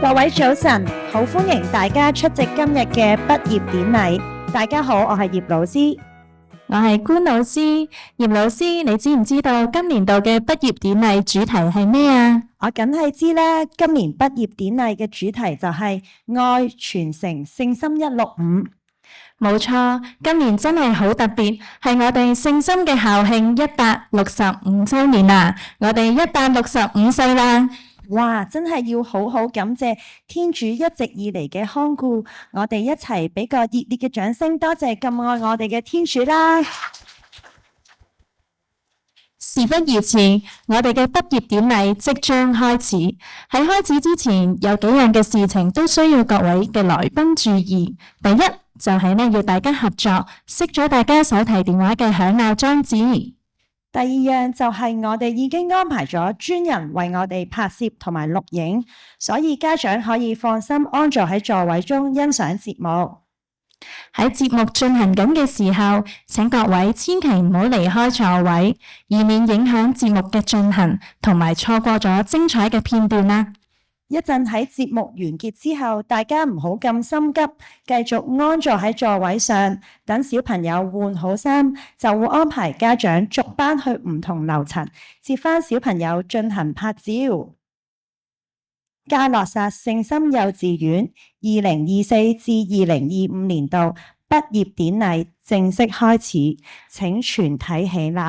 各位早晨，好歡迎大家出席今日嘅畢業典禮。大家好，我係葉老師。我係官老師。葉老師，你知唔知道今年度嘅畢業典禮主題係咩啊？我梗係知啦，今年畢業典禮嘅主題就係愛、傳承、聖心165。冇錯，今年真係好特別，係我哋聖心嘅校慶165週年啦！我哋165歲啦！哇，真係要好好感謝天主一直以嚟嘅看顧，我哋一齊俾個熱烈嘅掌聲，多謝咁愛我哋嘅天主啦！事不宜遲，我哋嘅畢業典禮即將開始。喺開始之前，有幾樣嘅事情都需要各位嘅來賓注意。第一就係要大家合作，熄咗大家手提電話嘅響鬧裝置。第二樣就係我哋已經安排咗專人為我哋拍攝同埋錄影，所以家長可以放心安坐喺座位中欣賞節目。喺節目進行緊嘅時候，請各位千祈唔好離開座位，以免影響節目嘅進行，同埋錯過咗精彩嘅片段啦。一陣喺節目完結之後，大家唔好咁心急，繼續安坐喺座位上，等小朋友換好衫，就會安排家長逐班去唔同樓層接返小朋友進行拍照。嘉諾撒聖心幼稚園2024至2025年度畢業典禮正式開始，請全體起立。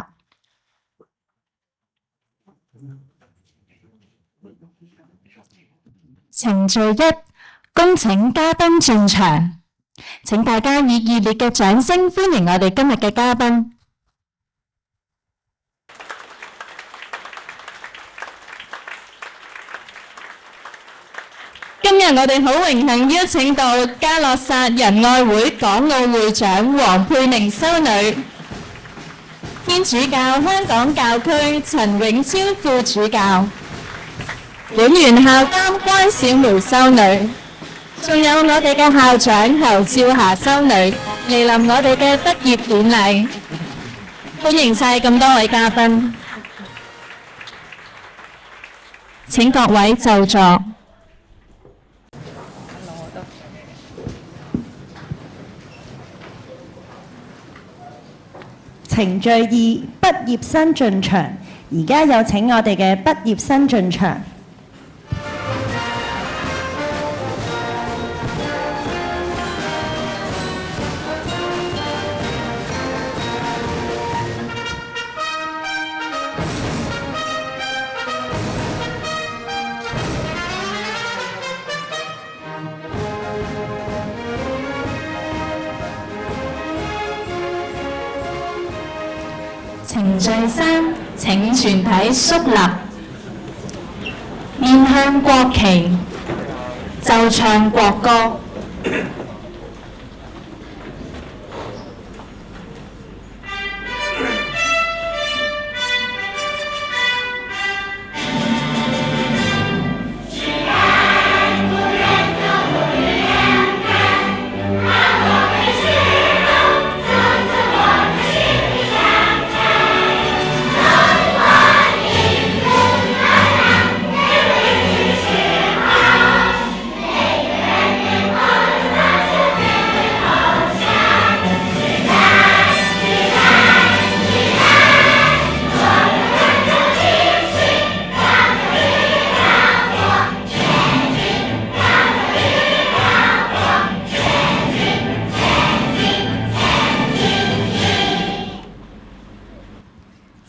程序1，恭請嘉賓進場。請大家以熱烈嘅掌聲歡迎我哋今日嘅嘉賓。今日我哋好榮幸邀請到嘉諾撒仁愛會港澳會長黃佩寧修女、天主教香港教區陳永超副主教、本園校監關小梅修女，仲有我哋嘅校長侯兆霞修女嚟臨我哋嘅畢業典禮。歡迎晒咁多位嘉賓，請各位就座。程序2，畢業生進場。而家有請我哋嘅畢業生進場。程序3，請全體肅立，面向國旗，奏唱國歌。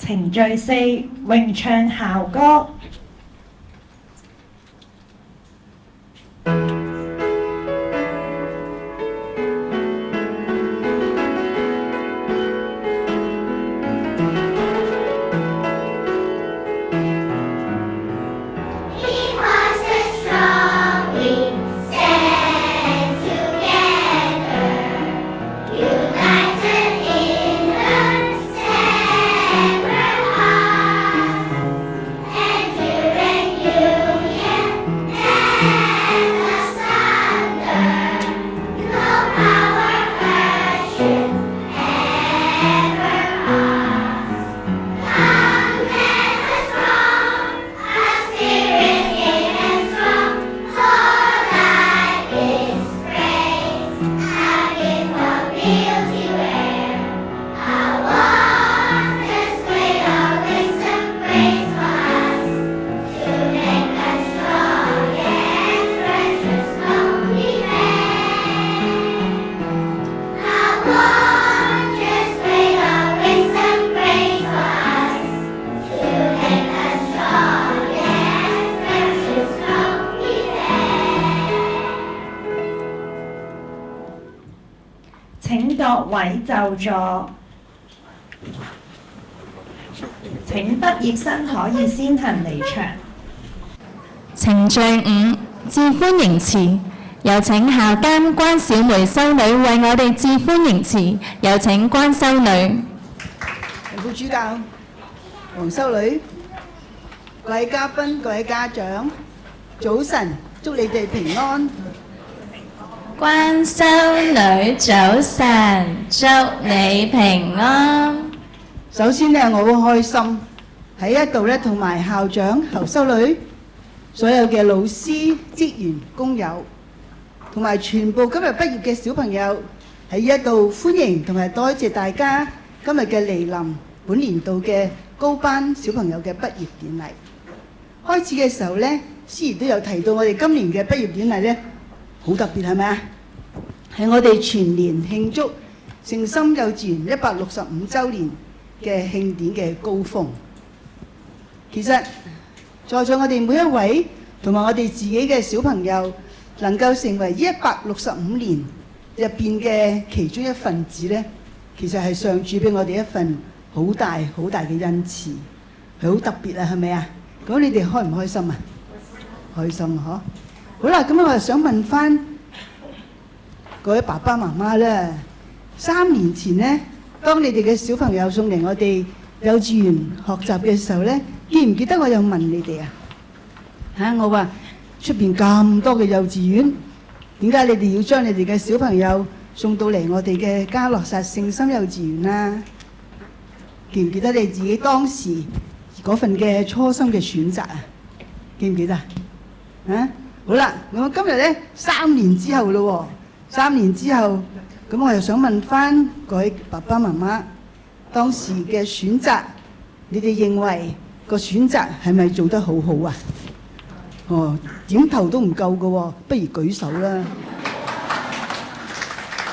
程序4，詠唱校歌。And 各位就座。請畢業生可以先行離場。程序5：致歡迎詞。有請校監關小梅修女為我哋致歡迎詞。有請關修女。副主教黃修女，各位嘉賓、各位家長，早晨，祝你哋平安。關修女早晨，祝你平安。首先呢，我好開心喺一度呢，同埋校長侯修女、所有嘅老師、職員、工友，同埋全部今日畢業嘅小朋友喺一度歡迎同埋多謝大家今日嘅嚟臨，本年度嘅高班小朋友嘅畢業典禮。開始嘅時候呢，司儀都有提到我哋今年嘅畢業典禮呢，好特別係咪啊？係我哋全年慶祝聖心幼稚園165週年嘅慶典嘅高峰。其實在座我哋每一位同埋我哋自己嘅小朋友，能夠成為165年入邊嘅其中一份子呢，其實係上主俾我哋一份好大好大嘅恩賜，係好特別啊，係咪啊？咁你哋開唔開心啊？開心啊！嗬。好啦，咁我就想問翻各位爸爸媽媽啦，3年前呢，當你哋嘅小朋友送嚟我哋幼稚園學習嘅時候呢，記唔記得我有問你哋啊？我話出邊咁多嘅幼稚園，點解你哋要將你哋嘅小朋友送到嚟我哋嘅嘉諾撒聖心幼稚園啊？記唔記得你自己當時嗰份嘅初心嘅選擇啊？記唔記得啊？好啦，咁今日呢，3年之後咯喎，3年之後，咁我又想問翻各位爸爸媽媽，當時嘅選擇，你哋認為個選擇係咪做得好好啊？哦，點頭都唔夠㗎喎，不如舉手啦。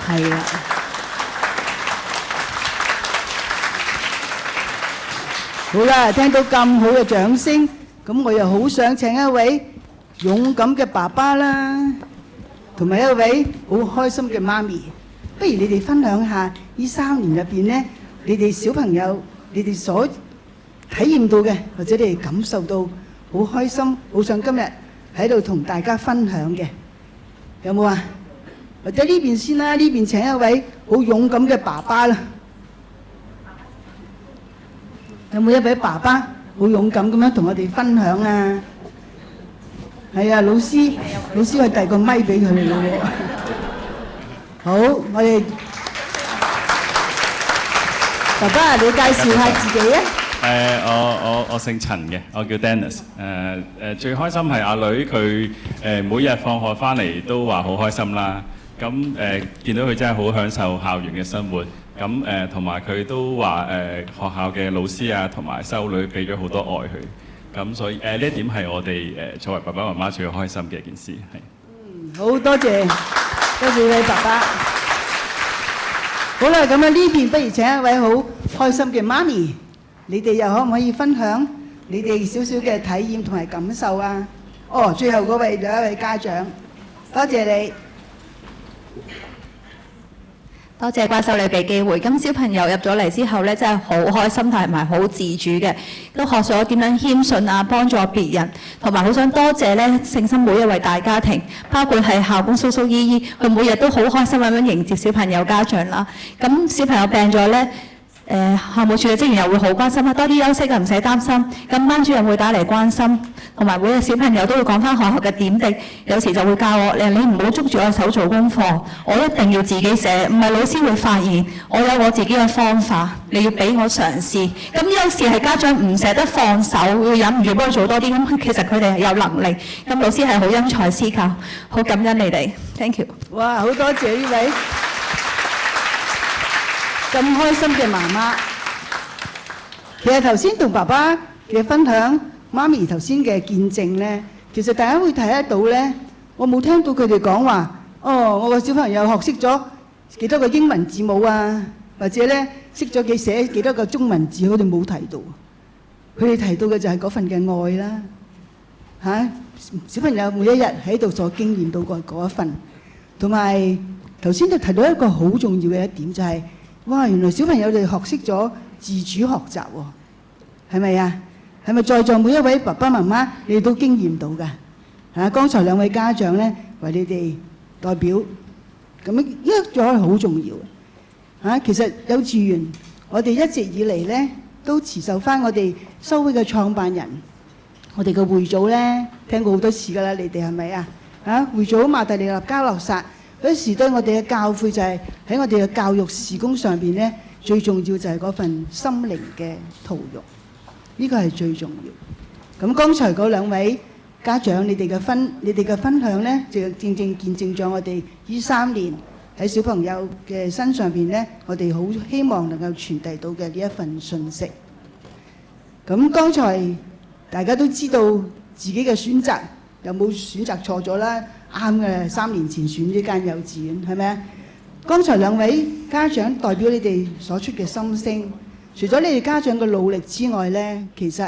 係啦。好啦，聽到咁好嘅掌聲，咁我又好想請一位勇敢嘅爸爸啦，同埋一位好開心嘅媽咪。不如你哋分享下呢3年入邊呢，你哋小朋友你哋所體驗到嘅，或者你哋感受到好開心，好想今日喺度同大家分享嘅，有冇啊？或者呢邊先啦，呢邊請一位好勇敢嘅爸爸啦。有冇一位爸爸好勇敢咁樣同我哋分享啊？係啊，老師可以遞個咪俾佢哋咯喎。好，我哋爸爸，你介紹下自己啊？我姓陳嘅，我叫 Dennis。最開心係阿女佢每日放學翻嚟都話好開心啦。咁見到佢真係好享受校園嘅生活。咁同埋佢都話學校嘅老師啊同埋修女俾咗好多愛佢。咁所以呢一點係我哋作為爸爸媽媽最開心嘅一件事係。好多謝你位爸爸。好啦，咁啊呢邊不如請一位好開心嘅媽咪。你哋又可唔可以分享你哋少少嘅體驗同埋感受啊？哦，最後嗰位有一位家長，多謝你。多謝關修女俾機會。咁小朋友入咗嚟之後呢，真係好開心同埋好自主嘅，都學咗點樣謙遜啊，幫助別人，同埋好想多謝呢聖心每一位大家庭，包括係校工叔叔姨姨，佢每日都好開心咁樣迎接小朋友家長啦。咁小朋友病咗呢，校務處嘅職員又會好關心啦，多啲休息啊，唔使擔心。咁班主任會打嚟關心，同埋每個小朋友都會講翻學校嘅點滴，有時就會教我，你唔好捉住我手做功課，我一定要自己寫，唔係老師會發現，我有我自己嘅方法，你要俾我嘗試。咁有時係家長唔捨得放手，會忍唔住幫佢做多啲，咁其實佢哋係有能力，咁老師係好因材施教，好感恩你哋 ，thank you。哇，好多謝呢位咁開心嘅媽媽。其實頭先同爸爸嘅分享，媽咪頭先嘅見證呢，其實大家會睇得到呢。我冇聽到佢哋講話，哦，我個小朋友學識咗幾多個英文字母啊，或者呢識咗寫幾多個中文字，我哋冇提到。佢哋提到嘅就係嗰份嘅愛啦，小朋友每一日喺度所經驗到過嗰一份，同埋頭先就提到一個好重要嘅一點，就係哇，原來小朋友哋學識咗自主學習喎，係咪啊？係咪在座每一位爸爸媽媽你哋都經驗到㗎？剛才兩位家長咧為你哋代表，咁呢一咗好重要。其實幼稚園我哋一直以嚟咧都持守翻我哋修會嘅創辦人，我哋嘅會組咧聽過好多次㗎啦，你哋係咪啊？會組馬達利納加洛撒嗰時對我哋嘅教誨就係喺我哋嘅教育事工上邊咧，最重要就係嗰份心靈嘅陶育，呢個係最重要。咁剛才嗰兩位家長你哋嘅分享咧，就正正見證咗我哋呢3年喺小朋友嘅身上邊咧，我哋好希望能夠傳遞到嘅呢一份信息。咁剛才大家都知道自己嘅選擇有冇選擇錯咗啦？啱嘅，3年前選呢間幼稚園係咪啊？剛才兩位家長代表你哋所出嘅心聲，除咗你哋家長嘅努力之外咧，其實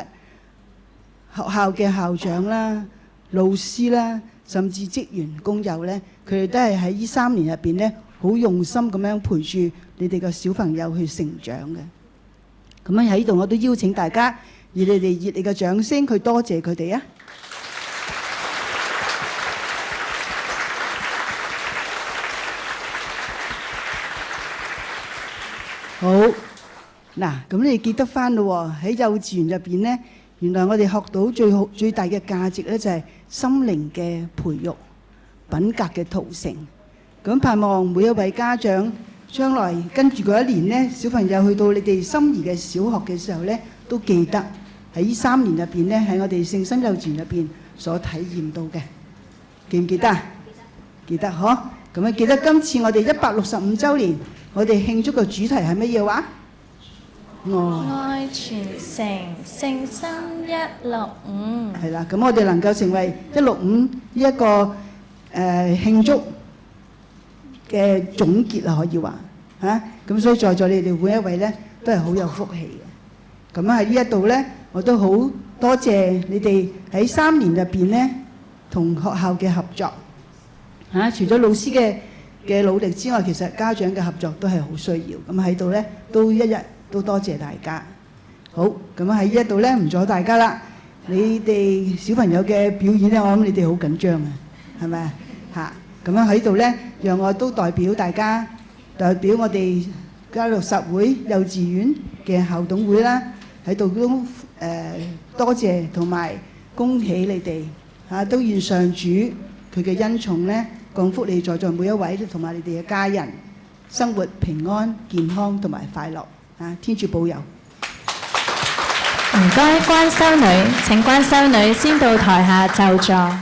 學校嘅校長啦、老師啦，甚至職員工友咧，佢哋都係喺呢3年入邊咧，好用心咁樣陪住你哋嘅小朋友去成長嘅。咁樣喺呢度我都邀請大家以你哋熱烈嘅掌聲去多謝佢哋啊！好嗱，咁你記得翻咯喎，喺幼稚園入邊咧，原來我哋學到最大嘅價值咧，就係心靈嘅培育、品格嘅陶成。咁盼望每一位家長將來跟住嗰一年咧，小朋友去到你哋心儀嘅小學嘅時候咧，都記得喺呢3年入邊咧，喺我哋聖心幼稚園入邊所體驗到嘅，記唔記得啊？記得嗬。咁啊，記得今次我哋165週年，我哋慶祝嘅主題係乜嘢話？愛傳承聖心165。係啦，咁我哋能夠成為165呢一個慶祝嘅總結啦，可以話嚇。咁所以在座你哋每一位咧，都係好有福氣嘅。咁喺呢一度咧，我都好多謝你哋喺3年入邊咧，同學校嘅合作嚇。除咗老師嘅努力之外，其實家長嘅合作都係好需要。咁喺度咧，都一日都多謝大家。好，咁喺呢一度咧，唔阻大家啦。你哋小朋友嘅表演咧，我諗你哋好緊張啊，係咪啊？嚇！咁樣喺度咧，讓我都代表大家，代表我哋加洛撒會幼稚園嘅校董會啦，喺度都多謝同埋恭喜你哋嚇，都願上主佢嘅恩寵咧，降福你在座每一位同埋你哋嘅家人，生活平安、健康同埋快樂嚇，天主保佑。唔該，關修女，請關修女先到台下就座。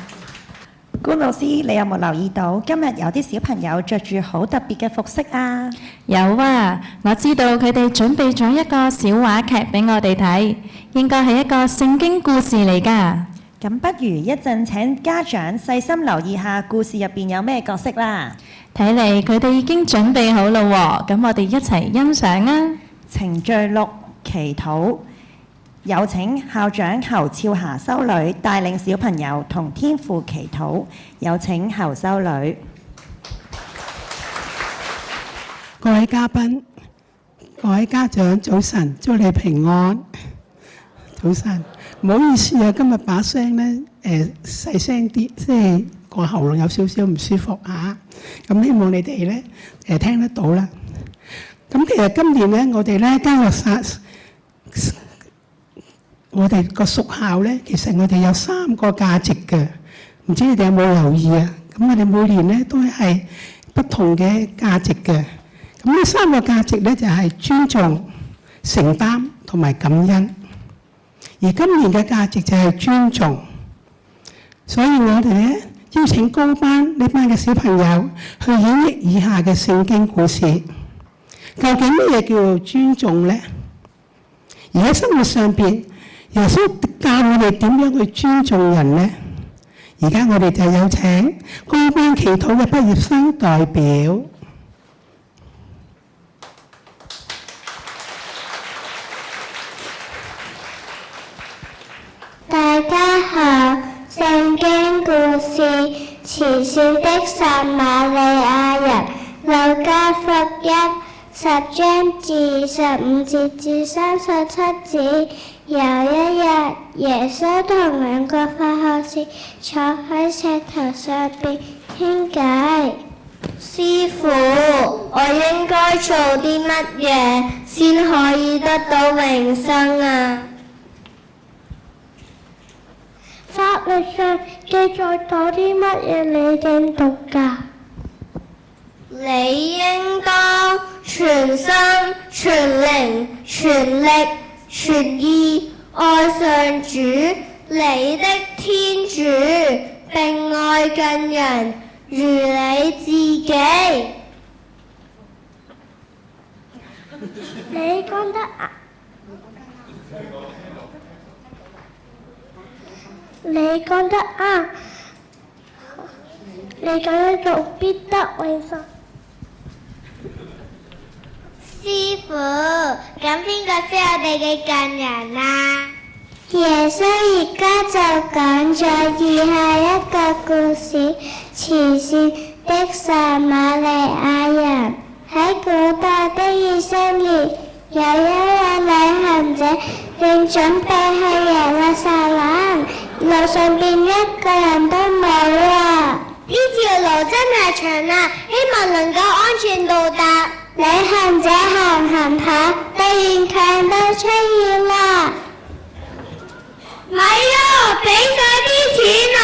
官老師，你有冇留意到今日有啲小朋友着住好特別嘅服飾啊？有啊，我知道佢哋準備咗一個小話劇俾我哋睇，應該係一個聖經故事嚟㗎。咁不如一陣請家長細心留意下故事入邊有咩角色啦。睇嚟佢哋已經準備好啦喎，咁我哋一齊欣賞啊！程序6祈禱，有請校長侯俏霞修女帶領小朋友同天父祈禱。有請侯修女。各位嘉賓、各位家長，早晨，祝你平安。早晨，唔好意思啊，今日把聲咧細聲啲，即係個喉嚨有少少唔舒服嚇。咁希望你哋咧聽得到啦。咁其實今年咧，我哋咧加洛撒，我哋個屬校咧，其實我哋有3個價值嘅，唔知你哋有冇留意啊？咁我哋每年咧都係不同嘅價值嘅。咁呢3個價值咧就係尊重、承擔同埋感恩。而今年嘅價值就係尊重，所以我哋咧邀請高班呢班嘅小朋友去演繹以下嘅聖經故事。究竟乜嘢叫做尊重呢？而喺生活上邊，耶穌教我哋點樣去尊重人呢？而家我哋就有請高班祈禱嘅畢業生代表。大家好，聖經故事，慈善的撒瑪利亞人。路加福音10章至25節至37節。有一日，耶穌同兩個法學士坐喺石頭上邊傾偈。師傅，我應該做啲乜嘢先可以得到永生啊？法律上記載咗啲乜嘢你點讀㗎？你應當全心、全靈、全力、全意愛上主你的天主，並愛近人如你自己。你講得啱。你講得啱，你咁樣做必得永生。師傅，咁邊個先係我哋嘅近人啊？耶穌而家就講咗以下一個故事：慈善的撒瑪利亞人。喺古代的以色列，有一位旅行者正準備去耶路撒冷，路上邊一個人都冇啊！呢條路真係長啊，希望能夠安全到達。旅行者行下，突然強盜出現啦！咪呀！俾晒啲錢啊！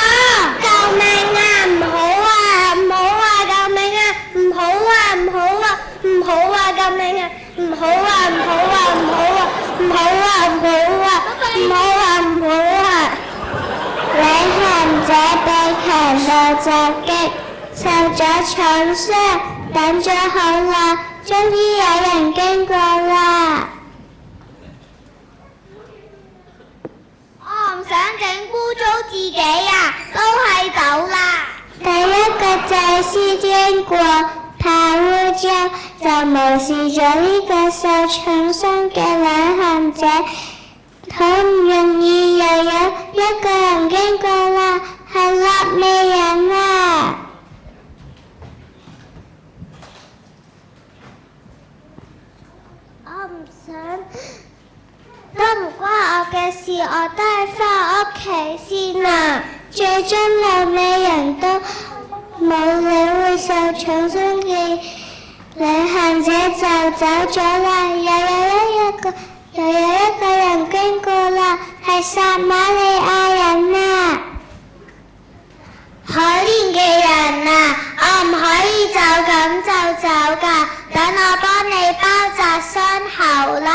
救命啊！唔好啊！唔好啊！救命啊！唔好啊！唔好啊！唔好啊！救命啊！唔好啊！唔好啊！唔好啊！唔好啊！唔好啊！唔好啊！唔好啊！旅行者被強盜襲擊，受咗重傷，等咗好耐，終於有人經過啦。我唔想整污糟自己啊，都係走啦。第一個祭司經過，怕污糟，就無視咗呢個受重傷嘅旅行者。好唔容易又有一個人經過啦，係肋未人啊！我唔想，都唔關我嘅事，我都係返屋企先啊！最終肋未人都冇理會受重傷嘅旅行者就走咗啦，又有一個人經過啦，係撒瑪利亞人啊！可憐嘅人啊，我唔可以就咁就走㗎，等我幫你包紮傷口啦。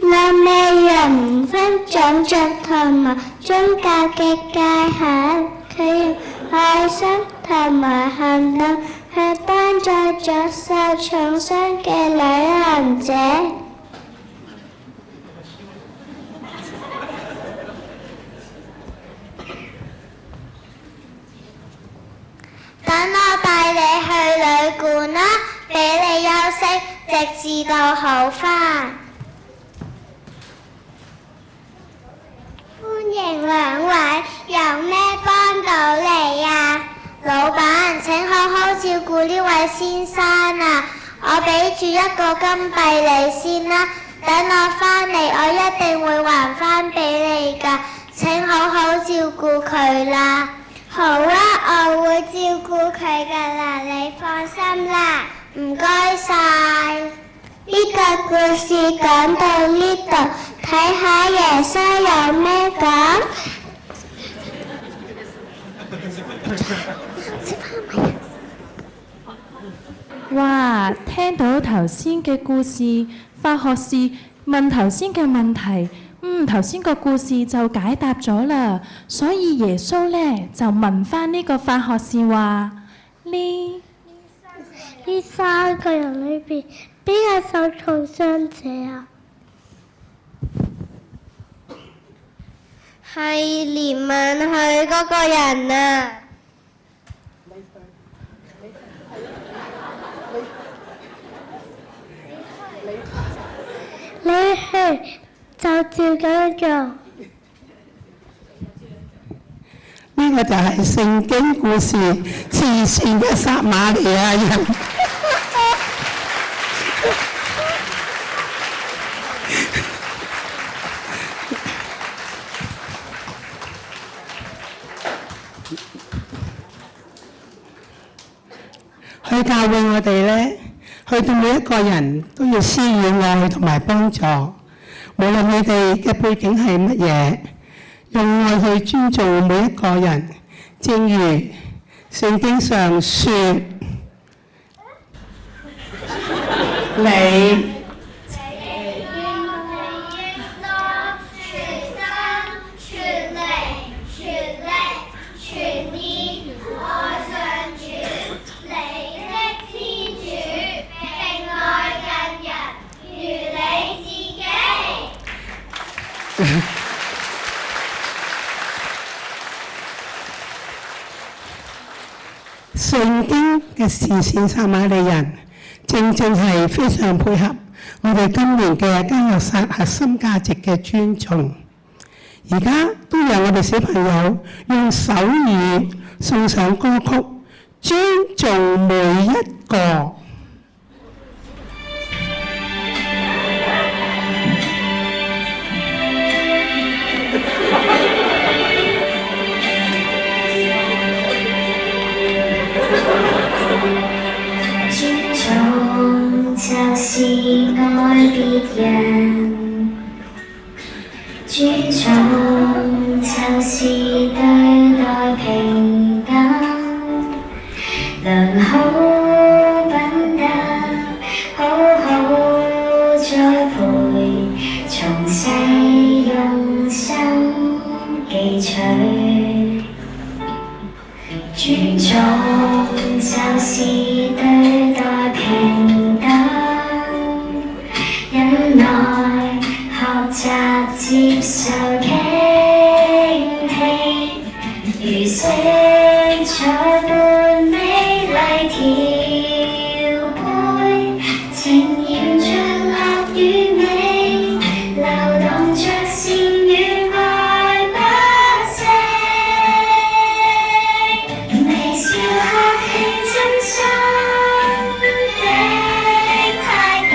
肋未人唔分種族同埋宗教嘅界限，佢用愛心同埋行動去幫助咗受重傷嘅旅行者。等我帶你去旅館啦，俾你休息，直至到好返。歡迎兩位，有咩幫到你啊？老闆，請好好照顧呢位先生啊！我俾住一個金幣你先啦，等我返嚟，我一定會還返俾你㗎。請好好照顧佢啦。好啊，我會照顧佢㗎啦，你放心啦。唔該晒。呢個故事講到呢度，睇下耶穌有咩講。哇！聽到頭先嘅故事，法學士問頭先嘅問題，頭先個故事就解答咗啦。所以耶穌呢就問翻呢個法學士話：呢三個人裏邊，邊個受重傷者啊？係憐憫佢嗰個人啊！你去就照咁做。呢個就係聖經故事慈善嘅撒瑪利亞人。去教會我哋咧，去到每一個人都要施予愛同埋幫助，無論你哋嘅背景係乜嘢，用愛去尊重每一個人。正如聖經上說，你聖經嘅視線撒瑪利人，正係非常配合我哋今年嘅嘉諾撒核心價值嘅尊重。而家都讓我哋小朋友用手語送上歌曲，尊重每一個。就是愛別人，尊重就是對待平等，良好品德好好栽培，從細用心記取，尊重就是對待平等。忍耐，學習接受傾聽，如色彩般美麗調配，纏繞着樂與美，流動着善與愛不息，微笑客氣真心的態度。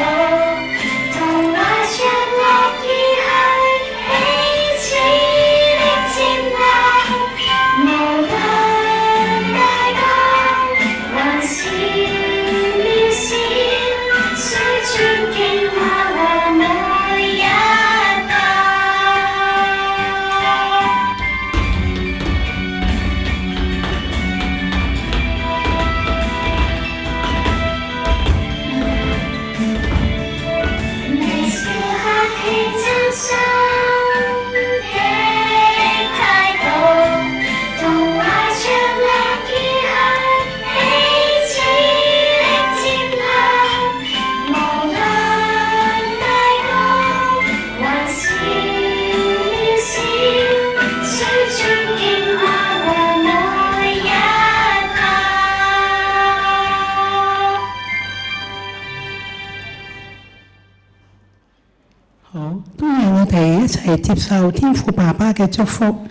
一齊接受天父爸爸嘅祝福，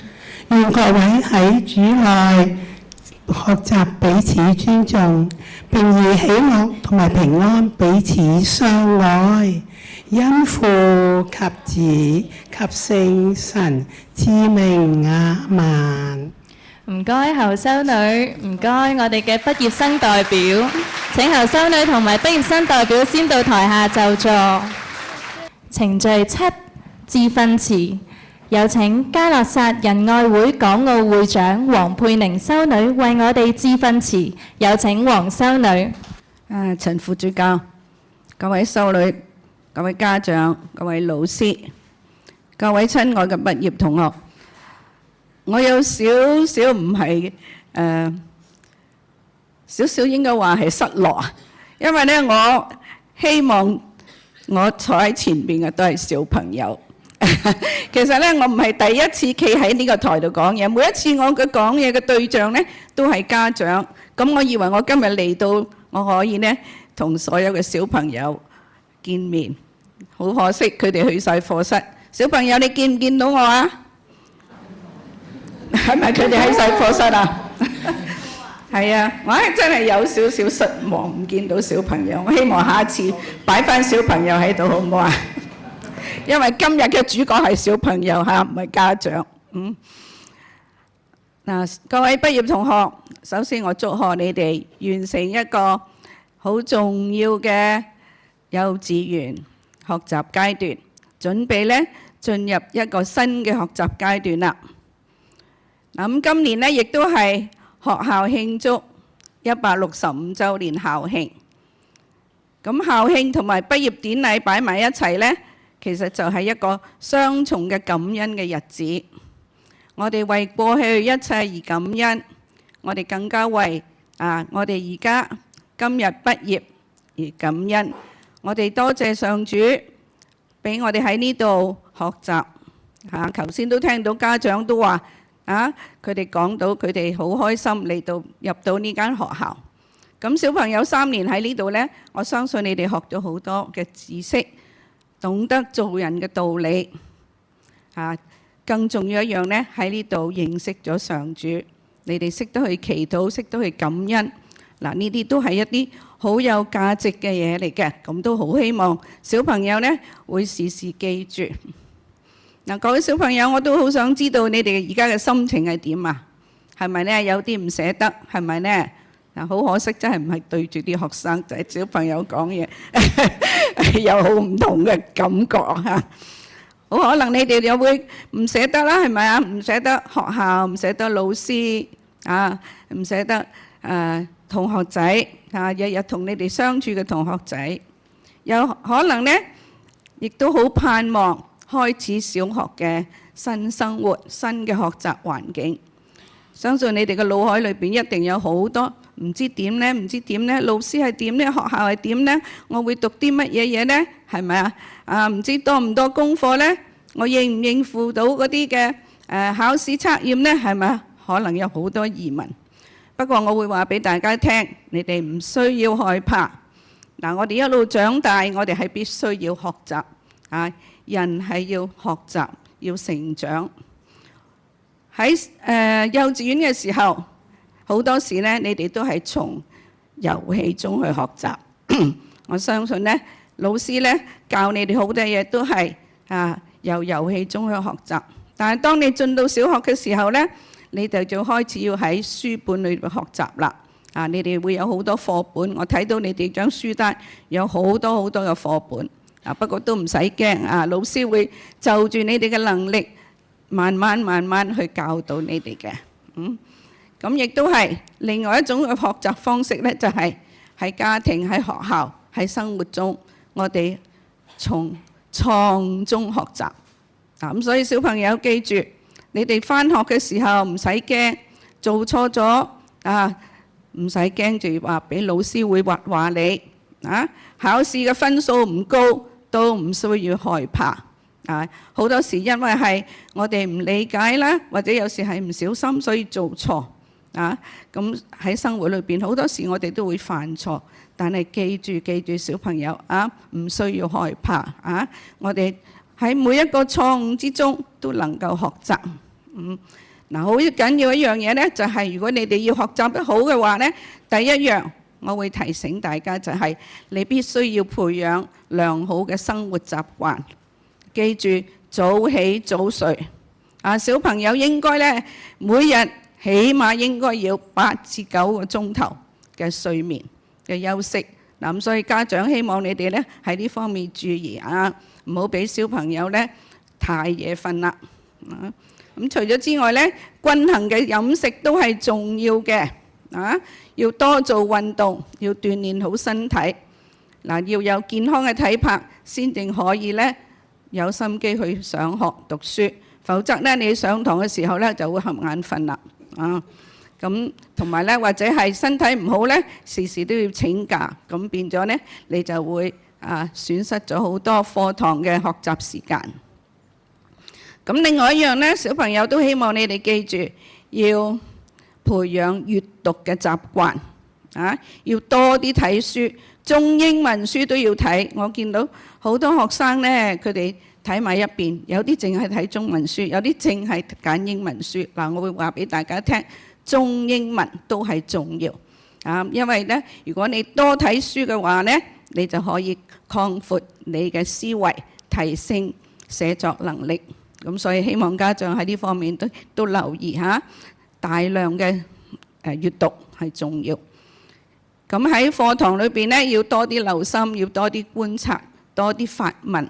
願各位喺主內學習彼此尊重，並以喜樂同埋平安彼此相愛，因父及子及聖神之名阿們。唔該後修女，唔該我哋嘅畢業生代表，請後修女同埋畢業生代表先到台下就座。程序7。致訓詞，有請嘉諾撒仁愛會港澳會長黃佩寧修女為我哋致訓詞，有請黃修女。陳副主教、各位修女、各位家長、各位老師、各位親愛嘅畢業同學，我有少少唔係少少應該話係失落，因為呢，我希望我坐喺前邊嘅都係小朋友。其實咧，我唔係第一次企喺呢個台度講嘢，每一次我嘅講嘢嘅對象咧都係家長。咁我以為我今日嚟到，我可以咧同所有嘅小朋友見面。好可惜，佢哋去晒課室。小朋友，你見唔見到我啊？係咪佢哋喺晒課室啊？係啊，我真係有少少失望，唔見到小朋友。我希望下一次擺翻小朋友喺度，好唔好啊？因為今日嘅主角係小朋友嚇，唔係家長。嗱，各位畢業同學，首先我祝賀你哋完成一個好重要嘅幼稚園學習階段，準備咧進入一個新嘅學習階段啦。咁今年咧亦都係學校慶祝165週年校慶。咁校慶同埋畢業典禮擺埋一齊咧，其實就係一個雙重嘅感恩嘅日子。我哋為過去一切而感恩，我哋更加為我哋而家今日畢業而感恩。我哋多謝上主俾我哋喺呢度學習。頭先都聽到家長都話佢哋講到佢哋好開心嚟到入到呢間學校。咁小朋友3年喺呢度呢，我相信你哋學咗好多嘅知識，懂得做人嘅道理。更重要一樣呢，喺呢度認識咗上主，你哋識得去祈禱，識得去感恩。嗱，呢啲都係一啲好有價值嘅嘢嚟嘅，咁都好希望小朋友呢會時時記住。嗱，各位小朋友，我都好想知道你哋而家嘅心情係點啊？係咪呢？有啲唔捨得，係咪呢？嗱，好可惜，真係唔係對住啲學生，就係小朋友講嘢，有好唔同嘅感覺嚇。好可能你哋又會唔捨得啦，係咪啊？唔捨得學校，唔捨得老師唔捨得同學仔日日同你哋相處嘅同學仔，有可能呢，亦都好盼望開始小學嘅新生活、新嘅學習環境。相信你哋嘅腦海裏邊一定有好多唔知點呢，唔知點呢，老師係點呢，學校係點呢，我會讀啲乜嘢嘢呢？係咪啊？唔知多唔多功課呢？我應唔應付到嗰啲嘅考試測驗呢？係咪啊？可能有好多疑問。不過我會話俾大家聽，你哋唔需要害怕。嗱，我哋一路長大，我哋係必須要學習人係要學習，要成長。喺幼稚園嘅時候，好多時呢，你哋都係從遊戲中去學習。我相信呢，老師呢教你哋好多嘢都係由遊戲中去學習。但係當你進到小學嘅時候呢，你就開始要喺書本裏邊學習啦。你哋會有好多課本，我睇到你哋張書單有好多好多嘅課本。不過都唔使驚，老師會就住你哋嘅能力，慢慢去教導你哋嘅。咁亦都係另外一種嘅學習方式呢，就係喺家庭、喺學校、喺生活中，我哋從創中學習。咁所以小朋友記住，你哋返學嘅時候唔使驚，做錯咗唔使驚住話俾老師會話你。考試嘅分數唔高都唔需要害怕。好多時因為係我哋唔理解啦，或者有時係唔小心，所以做錯。咁喺生活裏邊好多時我哋都會犯錯，但係記住小朋友唔需要害怕。我哋喺每一個錯誤之中都能夠學習。好緊要一樣嘢呢，就係如果你哋要學習得好嘅話呢，第一樣我會提醒大家就係你必須要培養良好嘅生活習慣。記住早起早睡。小朋友應該呢，每日起碼應該要8至9個鐘頭嘅睡眠嘅休息。咁所以家長希望你哋呢喺呢方面注意唔好俾小朋友呢太夜瞓啦。咁除咗之外呢，均衡嘅飲食都係重要嘅。要多做運動，要鍛鍊好身體。要有健康嘅體魄，先至可以呢有心機去上學讀書。否則呢，你上堂嘅時候呢就會瞌眼瞓啦。咁同埋呢，或者係身體唔好呢，時時都要請假，咁變咗呢，你就會損失咗好多課堂嘅學習時間。咁另外一樣呢，小朋友都希望你哋記住要培養閱讀嘅習慣。要多啲睇書，中英文書都要睇。我見到好多學生呢，佢哋睇埋一邊，有啲淨係睇中文書，有啲淨係揀英文書。我會話俾大家聽，中英文都係重要。因為呢，如果你多睇書嘅話呢，你就可以擴闊你嘅思維，提升寫作能力。咁所以希望家長喺呢方面都留意大量嘅閱讀係重要。咁喺課堂裏邊咧，要多啲留心，要多啲觀察，多啲發問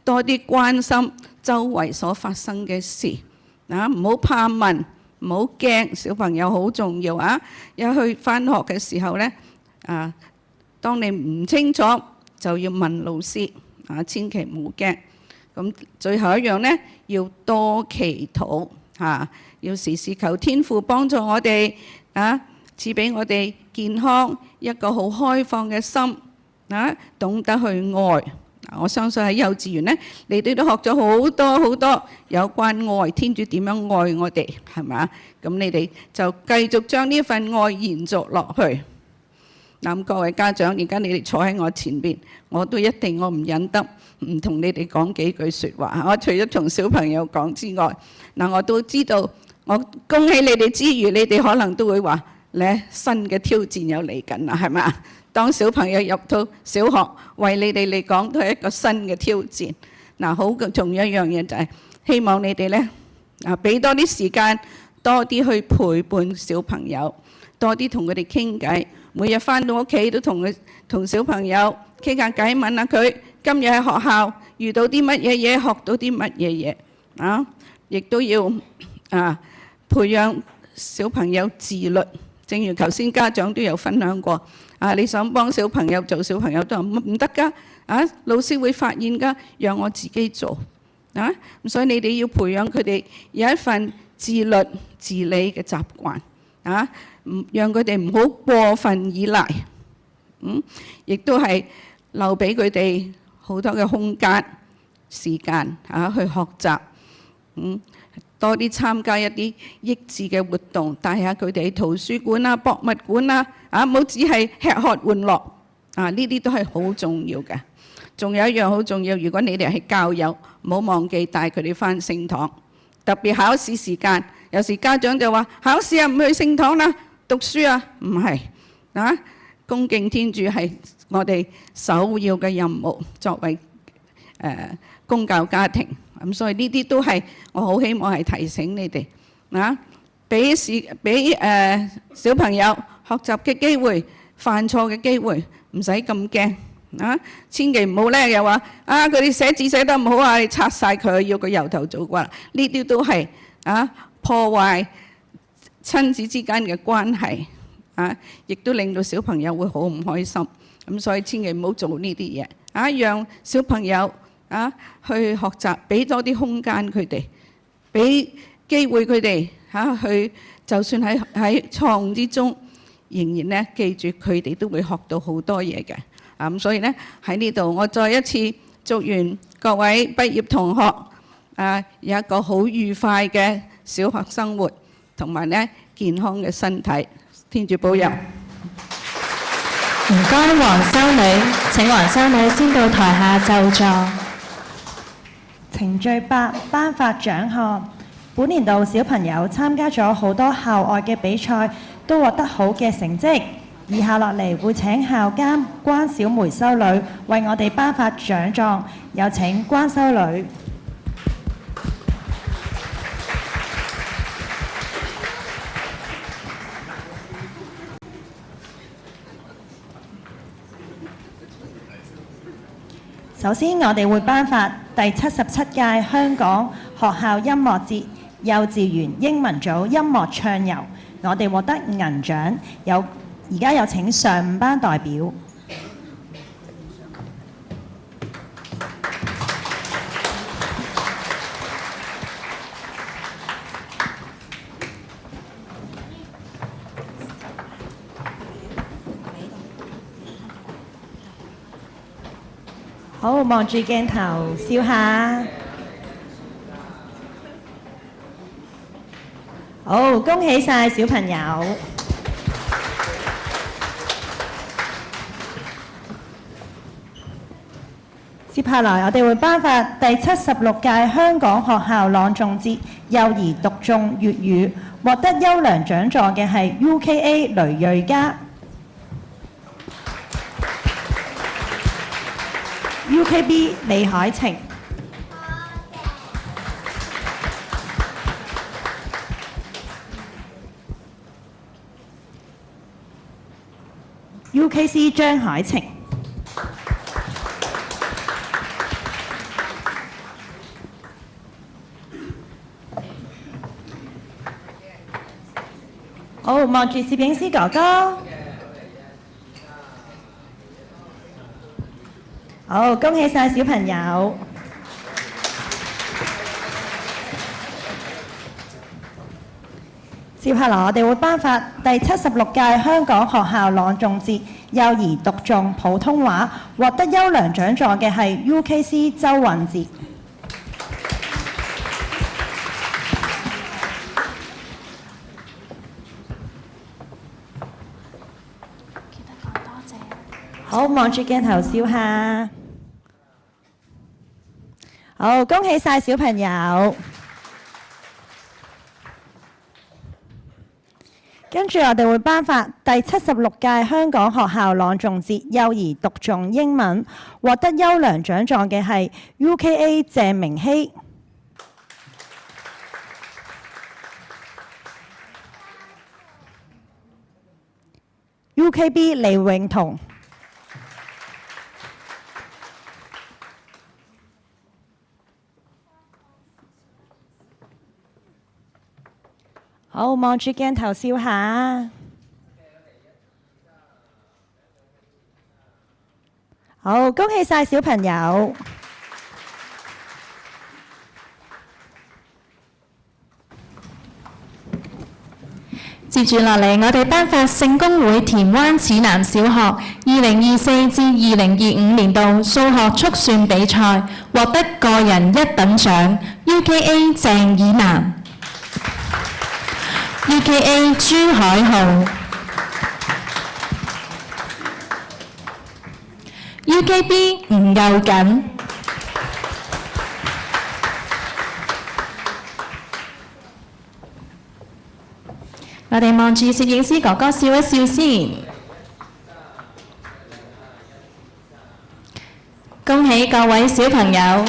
多啲關心周圍所發生嘅事唔好怕問，唔好驚，小朋友好重要一去返學嘅時候咧當你唔清楚就要問老師千祈唔好驚。咁最後一樣咧，要多祈禱要時時求天父幫助我哋賜俾我哋健康一個好開放嘅心懂得去愛。我相信喺幼稚園咧，你哋都學咗好多好多有關愛，天主點樣愛我哋，係咪？咁你哋就繼續將呢份愛延續落去。咁各位家長，而家你哋坐喺我前邊，我都一定我唔忍得唔同你哋講幾句説話。我除咗同小朋友講之外，我都知道，我恭喜你哋之餘，你哋可能都會話咧，新嘅挑戰又嚟緊啦，係咪？當小朋友入到小學，為你哋嚟講都係一個新嘅挑戰。好重要一樣嘢就係希望你哋咧俾多啲時間，多啲去陪伴小朋友，多啲同佢哋傾偈。每日返到屋企都同小朋友傾下偈，問下佢今日喺學校遇到啲乜嘢嘢，學到啲乜嘢嘢亦都要培養小朋友自律。正如頭先家長都有分享過你想幫小朋友做，小朋友都話唔得㗎老師會發現㗎，讓我自己做所以你哋要培養佢哋有一份自律自理嘅習慣讓佢哋唔好過分依賴亦都係留俾佢哋好多嘅空間時間去學習多啲參加一啲益智嘅活動，帶下佢哋去圖書館博物館唔好只係吃喝玩樂呢啲都係好重要嘅。仲有一樣好重要，如果你哋係教友，唔好忘記帶佢哋返聖堂，特別考試時間。有時家長就話考試唔去聖堂啦，讀書唔係恭敬天主係我哋首要嘅任務，作為公教家庭。所以呢啲都係我好希望係提醒你哋俾小朋友學習嘅機會，犯錯嘅機會，唔使咁驚千祈唔好咧又話佢哋寫字寫得唔好你拆晒佢，要佢由頭做過。呢啲都係破壞親子之間嘅關係亦都令到小朋友會好唔開心。所以千祈唔好做呢啲嘢讓小朋友去學習，俾多啲空間佢哋，俾機會佢哋去，就算喺錯誤之中，仍然咧記住佢哋都會學到好多嘢嘅。所以咧喺呢度，我再一次祝願各位畢業同學有一個好愉快嘅小學生活，同埋咧健康嘅身體。天主保佑。唔該，黃修女，請黃修女先到台下就座。程序8頒發獎項。本年度小朋友參加咗好多校外嘅比賽，都獲得好嘅成績。以下落嚟會請校監關小梅修女為我哋頒發獎狀，有請關修女。首先，我哋會頒發第77屆香港學校音樂節幼稚園英文組音樂唱遊，我哋獲得銀獎。而家有請上午班代表。好，望住鏡頭笑下。好，恭喜晒小朋友。接下來我哋會頒發第76屆香港學校朗誦節幼兒獨誦粵語，獲得優良獎狀嘅係 UKA 雷瑞嘉、UKB 李海晴、UKC 張海晴。好，望住攝影師哥哥。好，恭喜晒小朋友。接下來我哋會頒發第76屆香港學校朗誦節幼兒獨誦普通話，獲得優良獎座嘅係 UKC 周韻哲。好，望住鏡頭笑下。好，恭喜晒小朋友。跟住我哋會頒發第76屆香港學校朗誦節幼兒獨誦英文，獲得優良獎狀嘅係 UKA 鄭明希。UKB 李永彤。好，望住鏡頭笑下。好，恭喜晒小朋友。接住落嚟，我哋頒發聖公會田灣此南小學2024至2025年度數學速算比賽獲得個人一等獎 UKA 鄭以南。UKA 朱海浩 UKB 吳佑瑾我哋望住攝影師哥哥笑一笑先，恭喜各位小朋友！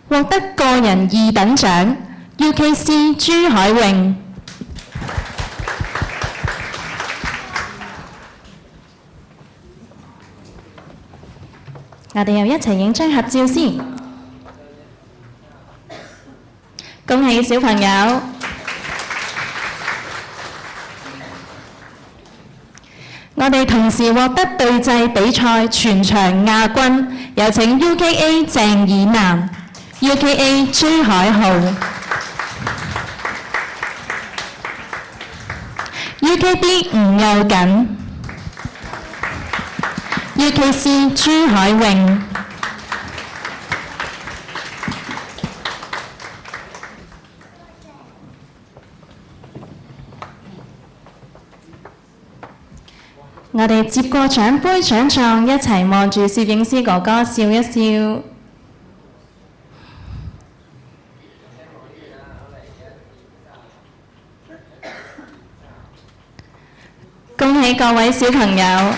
獲得個人二等獎 UKC 朱海穎。我哋又一齊影張合照先，恭喜小朋友！我哋同時獲得對製比賽全場亞軍，有請 UKA 鄭以南。UKA 朱海浩 UKB 吳佑瑾 UKC 朱海穎我哋接過獎杯獎狀，一齊望住攝影師哥哥笑一笑。恭喜各位小朋友！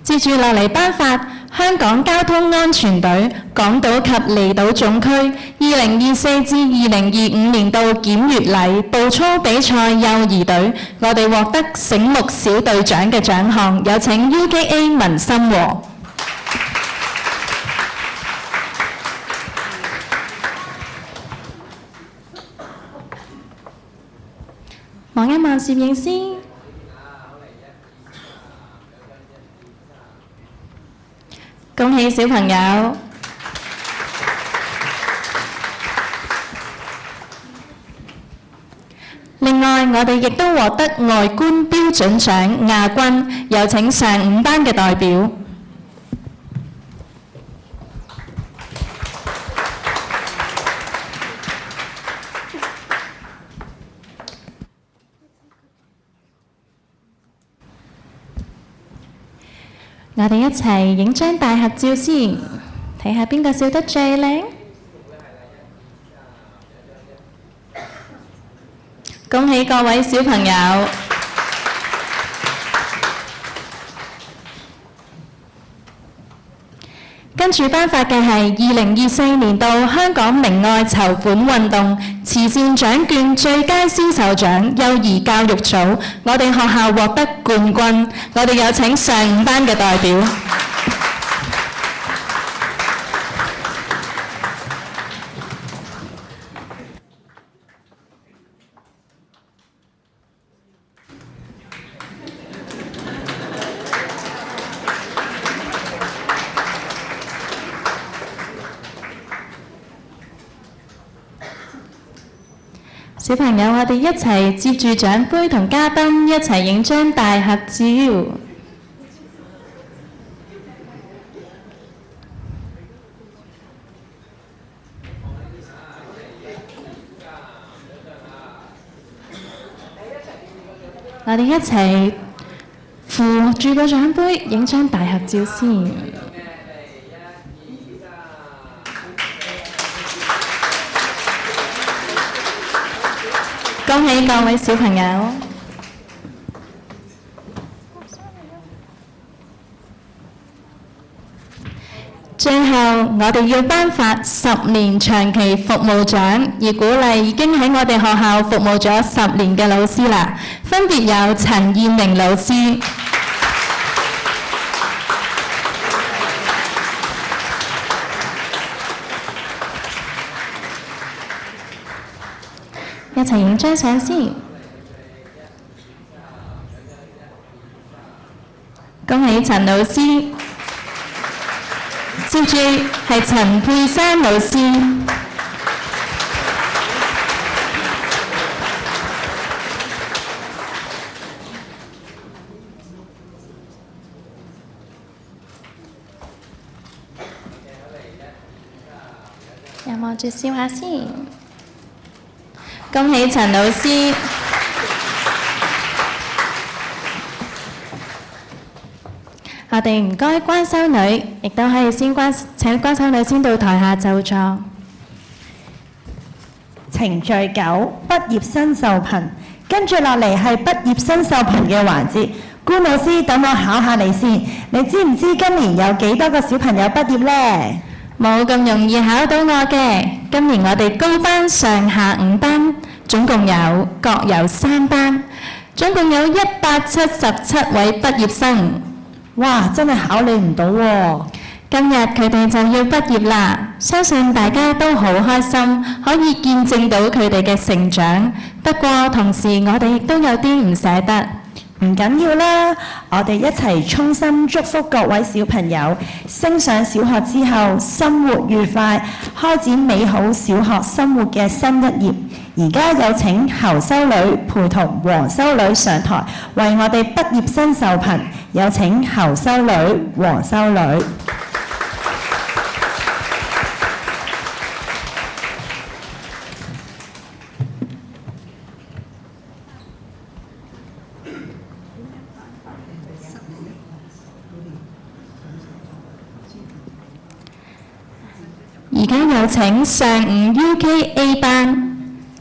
接住落嚟頒發香港交通安全隊港島及離島總區2024至2025年度檢閱禮步操比賽幼兒隊，我哋獲得醒目小隊長嘅獎項，有請 UKA 文心和。望一望攝影師，恭喜小朋友！另外，我哋亦都獲得外觀標準獎亞軍，有請上午班嘅代表。我哋一齊影張大合照先，睇下邊個笑得最靚。恭喜各位小朋友！跟住頒發嘅係2024年度香港明愛籌款運動慈善獎券最佳銷售獎幼兒教育組，我哋學校獲得冠軍。我哋有請上午班嘅代表。小朋友，我哋一齊接住獎杯同嘉賓一齊影張大合照。我哋一齊扶住個獎杯，影張大合照先。恭喜各位小朋友！最後，我哋要頒發10年長期服務獎，而鼓勵已經喺我哋學校服務咗10年嘅老師啦。分別有陳燕玲老師、一齊影張相先。恭喜陳老師。接住係陳佩珊老師。又望住笑下先。恭喜陳老師。我哋唔該關修女，亦都可以請關修女先到台下就座。程序9，畢業生受評。跟住落嚟係畢業生受評嘅環節。官老師，等我考下你先。你知唔知今年有幾多個小朋友畢業呢？冇咁容易考到我嘅。今年我哋高班、上下5班，總共各有3班，總共有177位畢業生。哇！真係考你唔到喎。今日佢哋就要畢業啦，相信大家都好開心，可以見證到佢哋嘅成長。不過同時我哋亦都有啲唔捨得。唔緊要啦，我哋一齊衷心祝福各位小朋友升上小學之後生活愉快，開展美好小學生活嘅新一頁。而家有請侯修女陪同黃修女上台為我哋畢業生授評。有請侯修女、黃修女。而家有請上午 UKA 班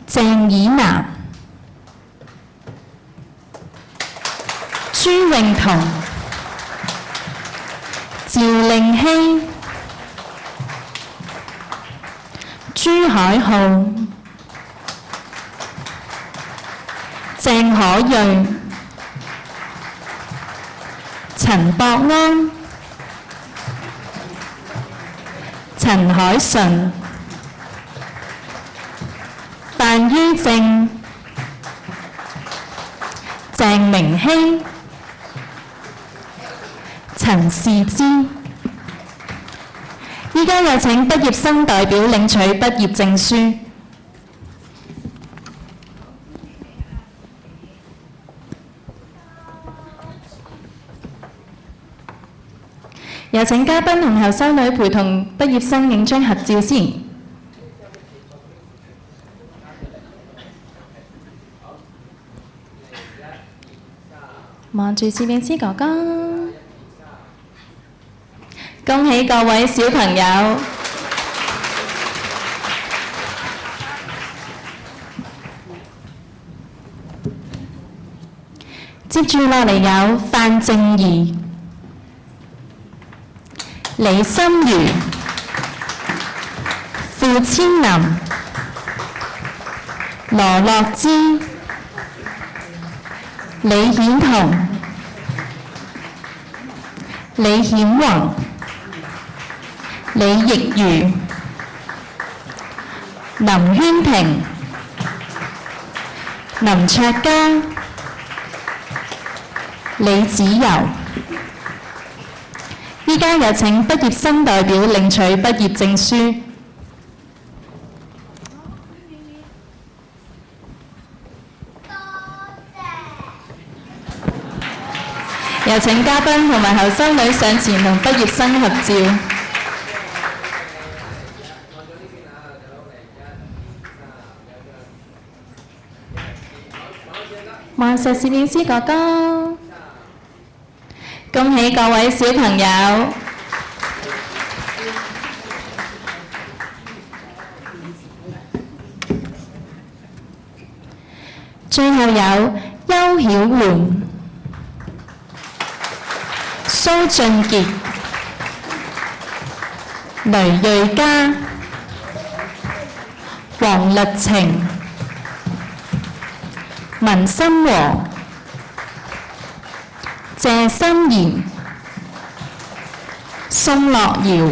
鄭以南、朱詠彤、趙令希、朱海浩、鄭可瑞、陳博安、陳海純、范於正、鄭明希、陳士之。依家有請畢業生代表領取畢業證書。有請嘉賓同後修女陪同畢業生影張合照先。望住攝影師哥哥，恭喜各位小朋友！接住落嚟有范靜怡、李心如、傅千林、羅樂之、李顯彤、李顯宏、李奕如、林軒婷、林卓嘉、李子柔。依家有請畢業生代表領取畢業證書。有請嘉賓同埋後生女上前同畢業生合照。萬石攝影師哥哥，恭喜各位小朋友！最後有邱曉媛、蘇俊傑、雷瑞嘉、黃律晴、文心和、謝心妍、宋樂瑤、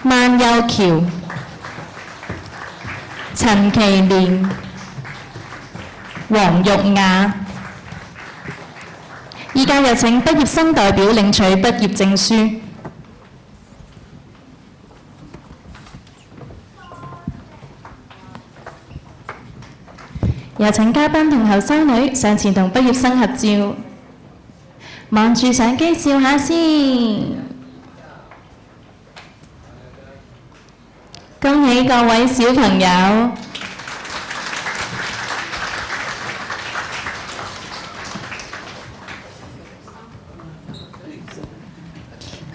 萬幼橋、陳其蓮、黃玉雅。依家有請畢業生代表領取畢業證書。有請嘉賓同後生女上前同畢業生合照，望住相機笑下先。恭喜各位小朋友！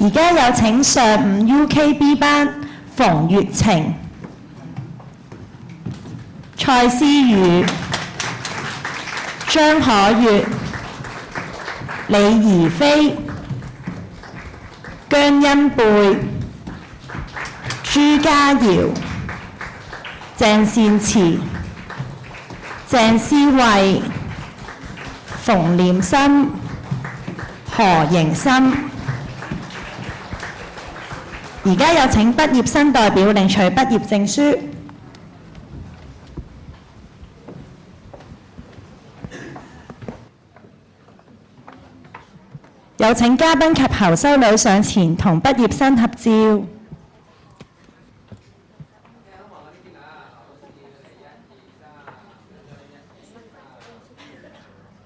而家有請上午 UKB 班馮月晴、蔡思宇、張可月、李怡飛、姜欣貝、朱家瑤、鄭善慈、鄭思慧、馮念心、何盈琛。而家有請畢業生代表領取畢業證書。有請嘉賓及後修女上前同畢業生合照。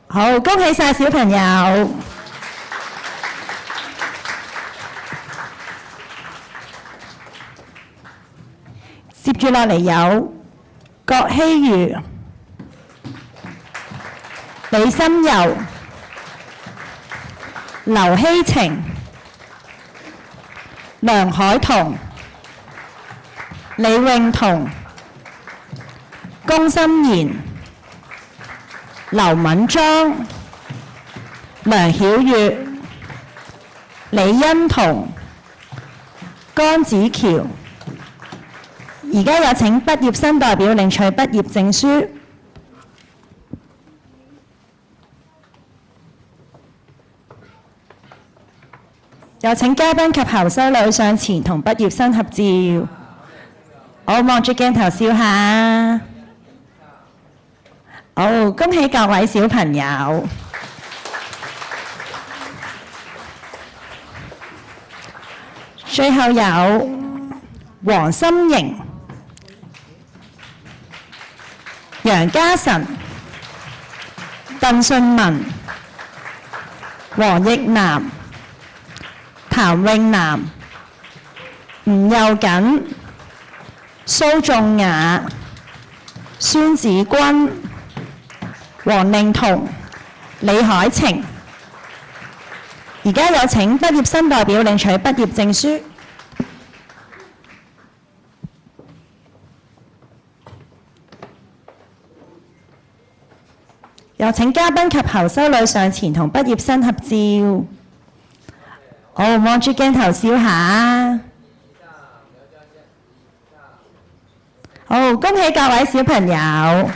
好，恭喜晒小朋友！接住落嚟有郭希如、李心柔、劉希晴、梁海彤、李詠彤、龔心妍、劉敏莊、梁曉月、李欣彤、江子喬。而家有請畢業生代表領取畢業證書。有請嘉賓及後修女上前同畢業生合照。我望住鏡頭笑下。好，恭喜各位小朋友。最後有黃心瑩、楊嘉誠、鄧信文、黃奕南、譚詠南、吳幼瑾、蘇仲雅、孫子君、黃令彤、李海晴。而家有請畢業生代表領取畢業證書。有請嘉賓及後修女上前同畢業生合照。好，望住鏡頭笑下。好，恭喜各位小朋友。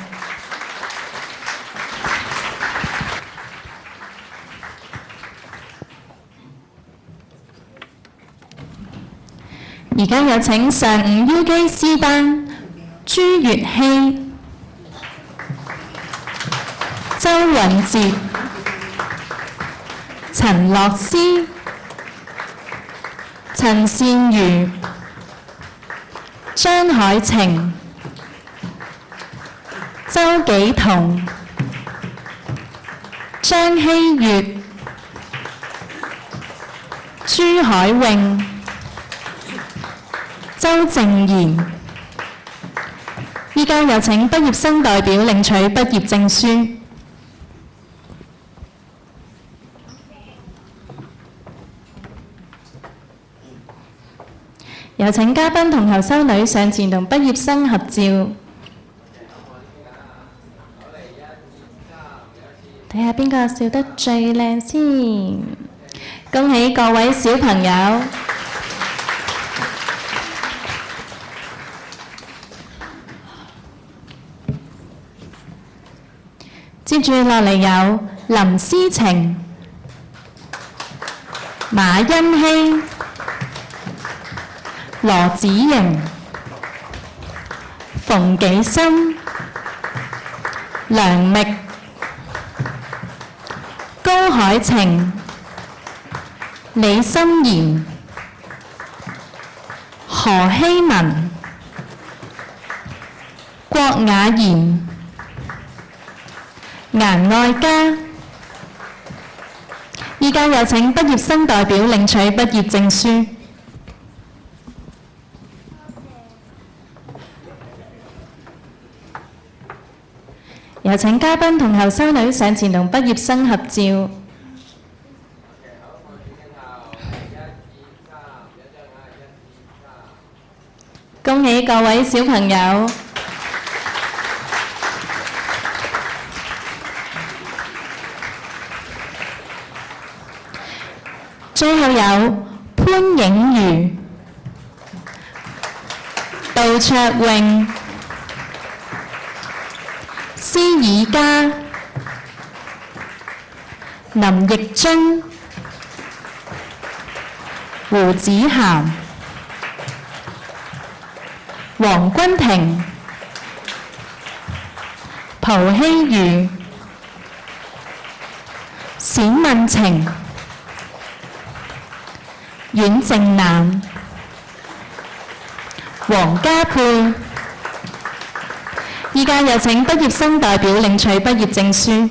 而家有請上午 UKC 班朱月希、周允哲、陳樂思、陳善如、張海晴、周紀彤、張希月、朱海穎、周正賢。依家有請畢業生代表領取畢業證書。有請嘉賓同後修女上前同畢業生合照。睇下邊個笑得最靚先。恭喜各位小朋友！接住落嚟有林思晴、馬欣希、羅子瑩、馮紀森、梁覓、高海晴、李心妍、何希文、郭雅妍、顏愛嘉。依家有請畢業生代表領取畢業證書。有請嘉賓同後修女上前同畢業生合照。恭喜各位小朋友！最後有潘影如、杜卓穎、施以嘉、林奕臻、胡子涵、黃君婷、蒲希如、冼敏晴、阮靜南、黃嘉佩。依家有請畢業生代表領取畢業證書。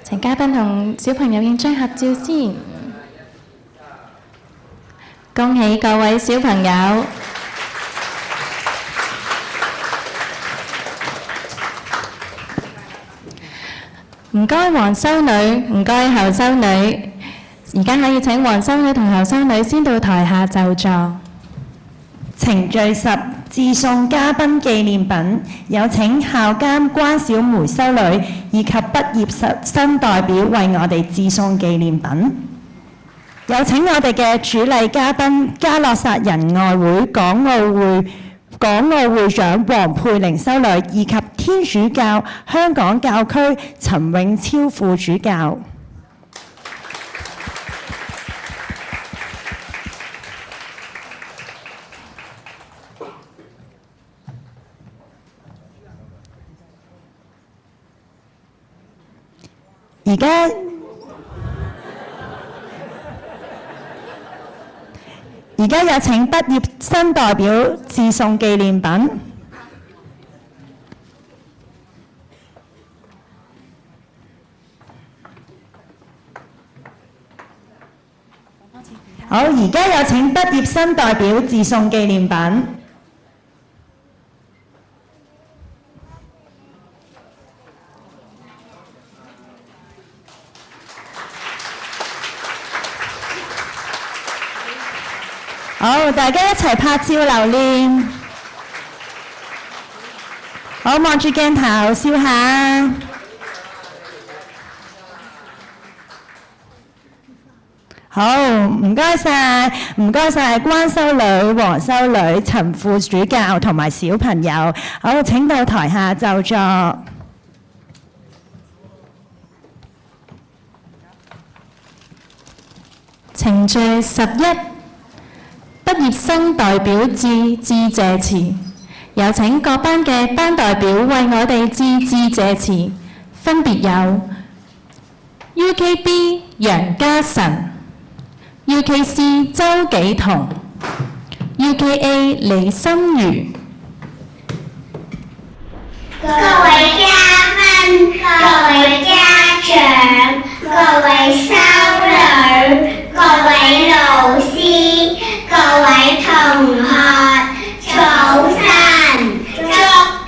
請嘉賓同小朋友影張合照先。恭喜各位小朋友！唔該黃修女，唔該後修女。而家可以請黃修女同後修女先到台下就座。程序10，致送嘉賓紀念品，有請校監關小梅修女以及畢業生代表為我哋致送紀念品。有請我哋嘅主禮嘉賓嘉諾撒仁愛會港澳會長黃佩玲修女以及天主教香港教區陳永超副主教。而家有請畢業生代表致送紀念品。好，而家有請畢業生代表致送紀念品。好，大家一齊拍照留念。好，望住鏡頭笑下。好，唔該晒，唔該晒關修女、黃修女、陳副主教同埋小朋友。好，請到台下就座。程序11，畢業生代表致謝詞。有請各班嘅班代表為我哋致謝詞，分別有 UKB 楊嘉臣、UKC 周紀彤、UKA 李心如。各位嘉賓、各位家長、各位修女、各位老師、各位同學，早晨，祝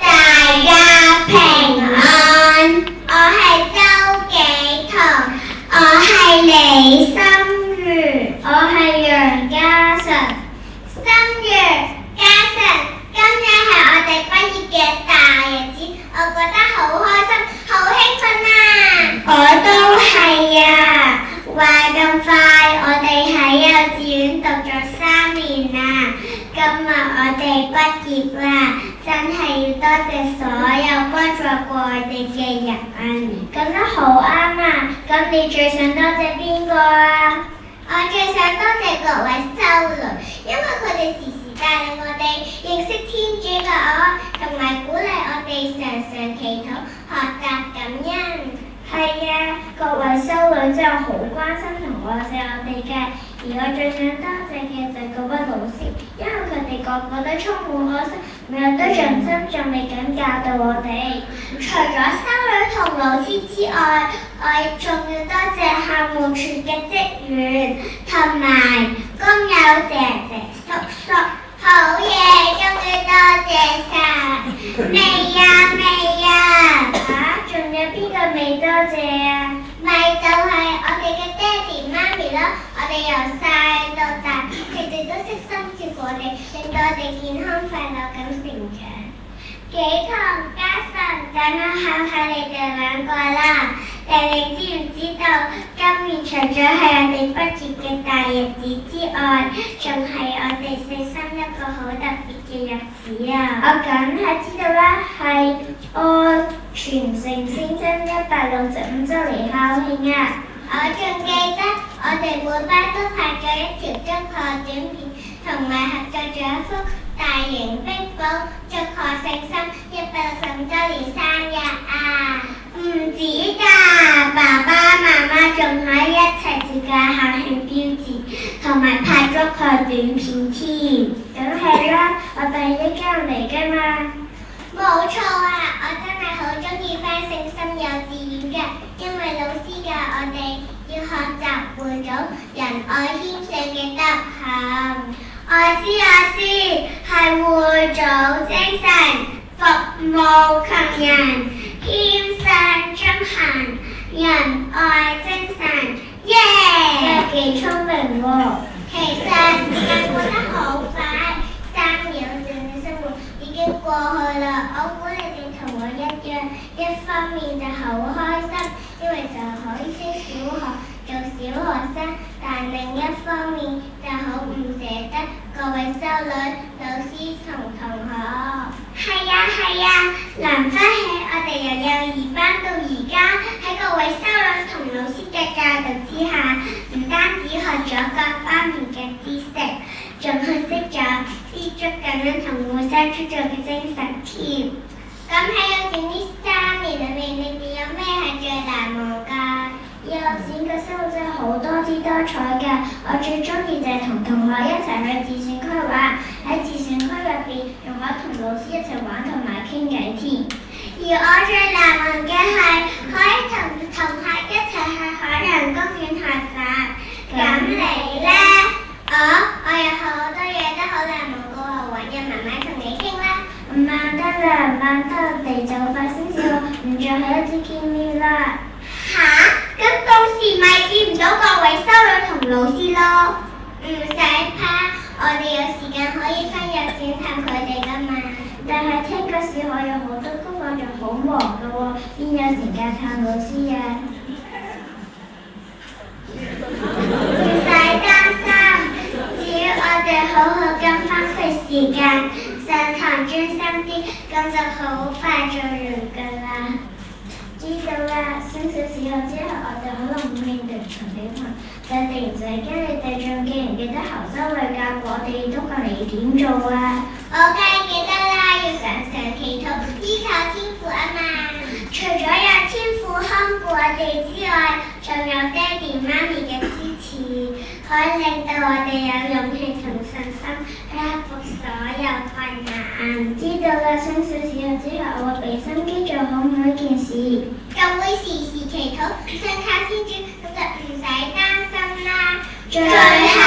大家平安。我係周紀彤，我係李心如，我係楊嘉臣。心如、嘉臣，今日係我哋畢業嘅大日子，我覺得好開心，好興奮啊！我都係啊！話咁快，我哋喺幼稚園讀咗3年啦，今日我哋畢業啦，真係要多謝所有幫助過我哋嘅人。講得好啱啊！咁你最想多謝邊個啊？我最想多謝各位修女，因為佢哋時時帶領我哋認識天主嘅愛，同埋鼓勵我哋常常祈禱、學習感恩。係啊，各位修女真係好關心同愛錫我哋嘅，而我最想多謝嘅就係各位老師，因為佢哋個個都充滿愛心，每日都盡心盡力咁教導我哋。除咗修女同老師之外，我仲要多謝校務處嘅職員同埋工友姐姐叔叔。好嘢，終於多謝晒。未啊！仲有邊個未多謝啊？咪就係我哋嘅爹哋媽咪咯，我哋由細到大，佢哋都悉心照顧我哋，令到我哋健康快樂咁成長。紀彤、嘉臣，咁樣考下你哋兩個啦。你知唔知道今年除咗係我哋畢業嘅大日子之外，仲係我哋4心一個好特別嘅日子啊！我梗係知道啦，係我全城先真165週年校慶啊！我仲記得我哋每班都拍咗一條中學短片，同埋合作咗一幅大型壁報，祝賀聖心165週年生日啊！唔止㗎，爸爸媽媽仲可以一齊設計校慶標誌，同埋拍祝賀短片添。梗係啦，我哋一家人嚟㗎嘛。冇錯啊，我真係好中意返聖心幼稚園嘅，因為老師教我哋要學習會組仁愛謙遜嘅德行。我知，係會組精神，服務窮人，謙遜忠誠，仁愛精神，耶！你幾聰明喎！其實時間過得好快，3秒正嘅生活已經過去啦。我估你哋同我一樣，一方面就好開心，因為就可以升小學做小學生，但另一方面就好唔捨得各位修女、老師同同學。係啊，諗翻起我哋由幼兒班到而家，喺各位修女同老師嘅教導之下，唔單止學咗各方面嘅知識，仲學識咗知足感恩同互相促進嘅精神添。咁喺幼稚園呢3年裏面，你哋有咩係最難忘㗎？幼稚園嘅生活真係好多姿多彩嘅，我最中意就係同同學一齊去自選區玩，喺自選區入邊仲可以同老師一齊玩同埋傾偈添。而我最難忘嘅係可以同同學一齊去海洋公園學習。咁你呢？我有好多嘢都好難忘過，揾日慢慢同你傾啦。唔慢得啦，慢得我哋就快升小學，唔再喺一齊見面啦。咁到時咪見唔到各位修女同老師咯。唔使怕，我哋有時間可以返幼稚園探佢哋㗎嘛。但係聽嗰時我有好多功課，就好忙㗎喎，邊有時間探老師啊？唔使擔心，只要我哋好好咁分配時間，上堂專心啲，咁就好快做完㗎啦。知道啦，升小時候之後，我哋可能會面對同小朋友，但係唔使驚，你哋仲記唔記得後修女教過我哋都教你點做啊？我梗係記得啦，要常常祈禱，依靠天父啊嘛。除咗有天父看顧我哋之外，仲有爹哋媽咪嘅支持，可以令到我哋有勇氣同信心去克服所有困難。知道啦，升小時候之後，我會俾心機做好每一件事，咁會時時祈禱，信靠天主，咁就唔使擔心啦。最後，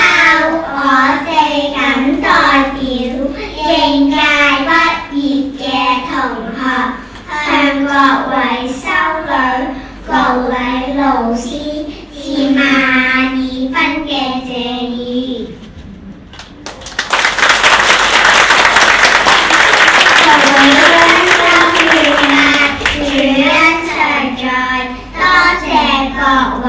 我哋謹代表應屆畢業嘅同學，向各位修女、各位老師致萬二分嘅謝意。各位鄉親眷愛，主恩常在，多謝各位。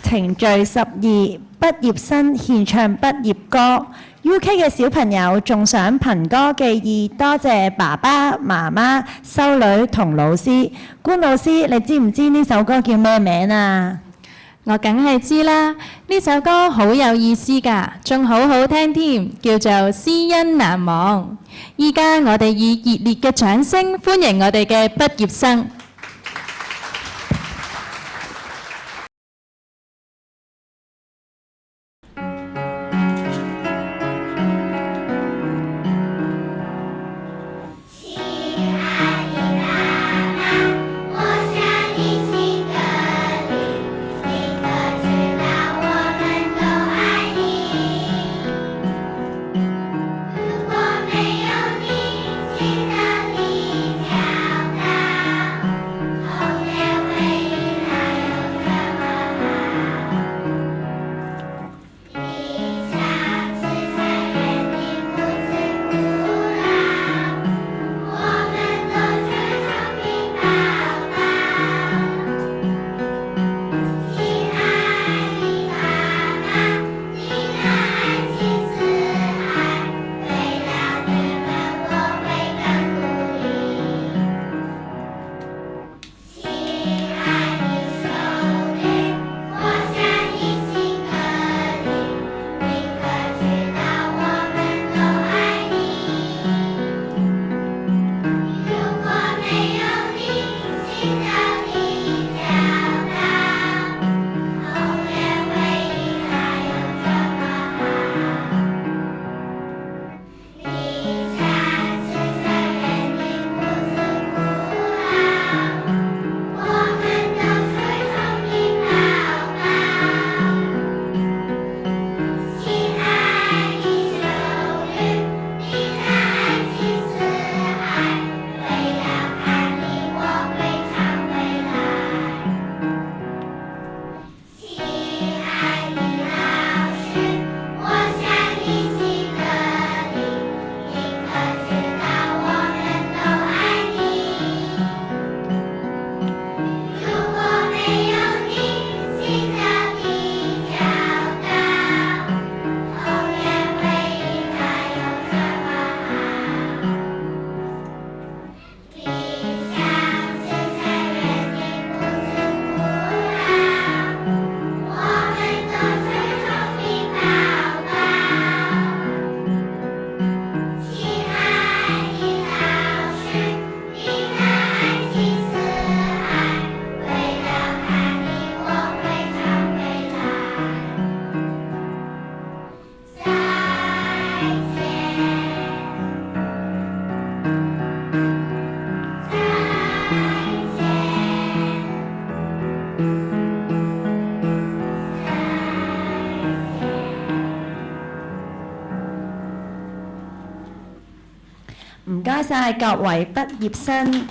程序12，畢業生獻唱畢業歌。UK 嘅小朋友仲想憑歌寄意，多謝爸爸媽媽、修女同老師。官老師，你知唔知呢首歌叫咩名啊？我梗係知啦，呢首歌好有意思㗎，仲好好聽添，叫做《師恩難忘》。依家我哋以熱烈嘅掌聲歡迎我哋嘅畢業生。唔該晒各位畢業生。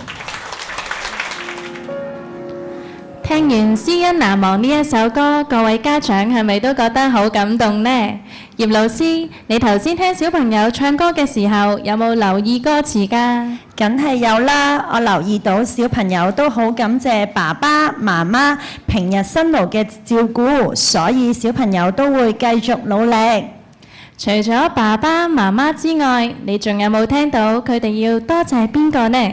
聽完《知恩難忘》呢一首歌，各位家長係咪都覺得好感動呢？葉老師，你頭先聽小朋友唱歌嘅時候，有冇留意歌詞㗎？梗係有啦，我留意到小朋友都好感謝爸爸媽媽平日辛勞嘅照顧，所以小朋友都會繼續努力。除咗爸爸媽媽之外，你仲有冇聽到佢哋要多謝邊個呢？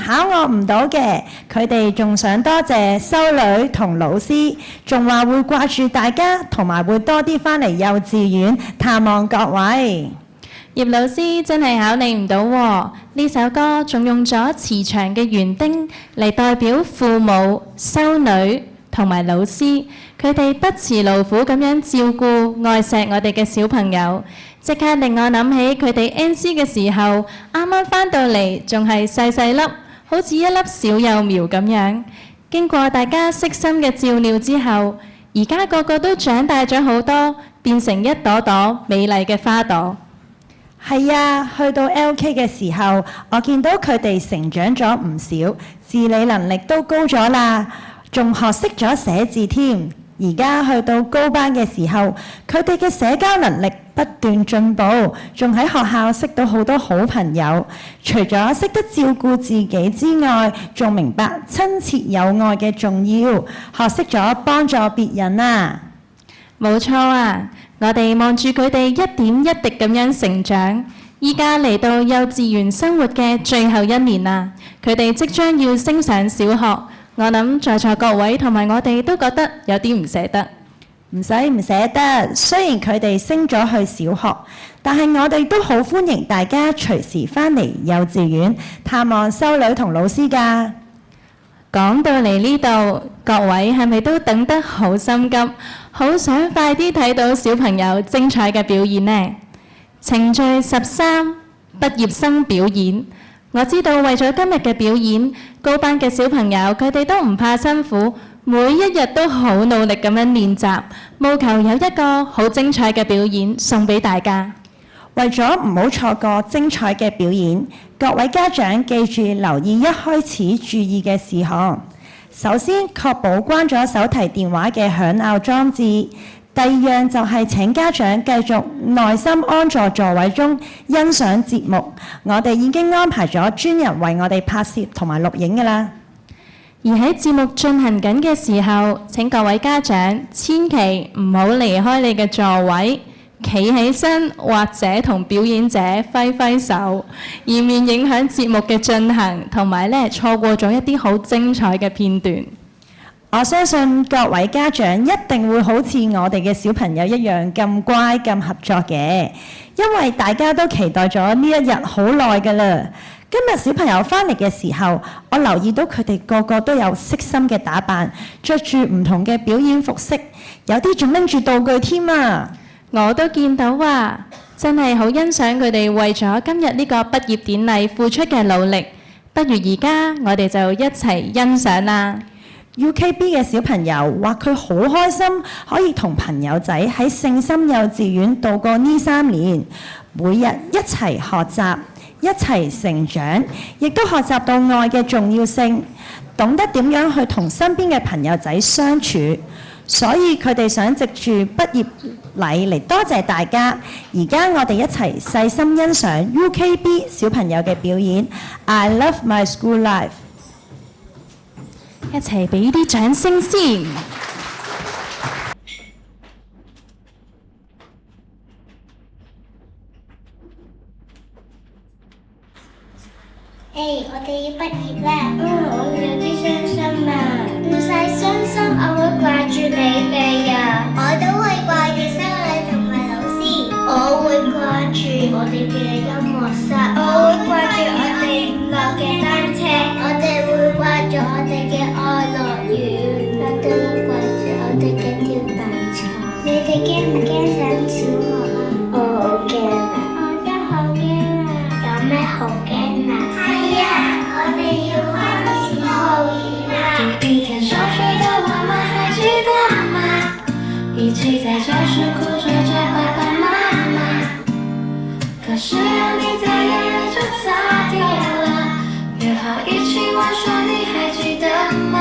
考我唔到嘅，佢哋仲想多謝修女同老師，仲話會掛住大家，同埋會多啲返嚟幼稚園探望各位。葉老師真係考你唔到喎，呢首歌仲用咗慈祥嘅園丁嚟代表父母、修女同埋老師，佢哋不辭勞苦咁樣照顧、愛錫我哋嘅小朋友。即刻令我諗起佢哋 NC 嘅時候，啱啱返到嚟仲係細細粒，好似一粒小幼苗咁樣。經過大家悉心嘅照料之後，而家個個都長大咗好多，變成一朵朵美麗嘅花朵。係啊，去到 LK 嘅時候，我見到佢哋成長咗唔少，自理能力都高咗啦，仲學識咗寫字添。而家去到高班嘅時候，佢哋嘅社交能力不斷進步，仲喺學校識到好多好朋友。除咗識得照顧自己之外，仲明白親切友愛嘅重要，學識咗幫助別人啊！冇錯啊！我哋望住佢哋一點一滴咁樣成長，依家嚟到幼稚園生活嘅最後一年啦，佢哋即將要升上小學。我諗在座各位同埋我哋都覺得有啲唔捨得。唔捨得，雖然佢哋升咗去小學，但係我哋都好歡迎大家隨時返嚟幼稚園探望修女同老師㗎。講到嚟呢度，各位係咪都等得好心急，好想快啲睇到小朋友精彩嘅表演呢？程序13，畢業生表演。我知道為咗今日嘅表演，高班嘅小朋友佢哋都唔怕辛苦，每一日都好努力咁樣練習，務求有一個好精彩嘅表演送俾大家。為咗唔好錯過精彩嘅表演，各位家長記住留意一開始注意嘅事項。首先，確保關咗手提電話嘅響鬧裝置。第二樣就係請家長繼續耐心安坐座位中欣賞節目。我哋已經安排咗專人為我哋拍攝同埋錄影㗎啦。而喺節目進行緊嘅時候，請各位家長千祈唔好離開你嘅座位，企起身或者同表演者揮揮手，以免影響節目嘅進行，同埋錯過咗一啲好精彩嘅片段。我相信各位家長一定會好似我哋嘅小朋友一樣咁乖咁合作嘅，因為大家都期待咗呢一日好耐㗎啦。今日小朋友返嚟嘅時候，我留意到佢哋個個都有悉心嘅打扮，着住唔同嘅表演服飾，有啲仲拎住道具添啊！我都見到啊，真係好欣賞佢哋為咗今日呢個畢業典禮付出嘅努力。不如而家我哋就一齊欣賞啦。UKB 嘅小朋友話佢好開心，可以同朋友仔喺聖心幼稚園度過呢3年，每日一齊學習，一齊成長，亦都學習到愛嘅重要性，懂得點樣去同身邊嘅朋友仔相處。所以佢哋想藉住畢業禮嚟多謝大家。而家我哋一齊細心欣賞 UKB 小朋友嘅表演。I love my school life。一齊俾啲掌聲先。我哋要畢業啦。我有啲傷心啊。唔使傷心，我會掛住你哋啊。我都會掛住修女同埋老師。我會掛住我哋嘅音樂室。我會掛住我哋落嘅單車。我哋會掛住我哋嘅愛樂園。我哋會掛住我哋嘅跳彈床。你哋驚唔驚上小學啊？我好驚啊！我都好驚啊！有咩好驚啊？係啊！我哋要開始後兒啦！第一天上學的我們還記得嗎？一起在教室哭說着爸爸媽媽，可是有你在眼淚就擦掉了。約好一起玩耍，你還記得嗎？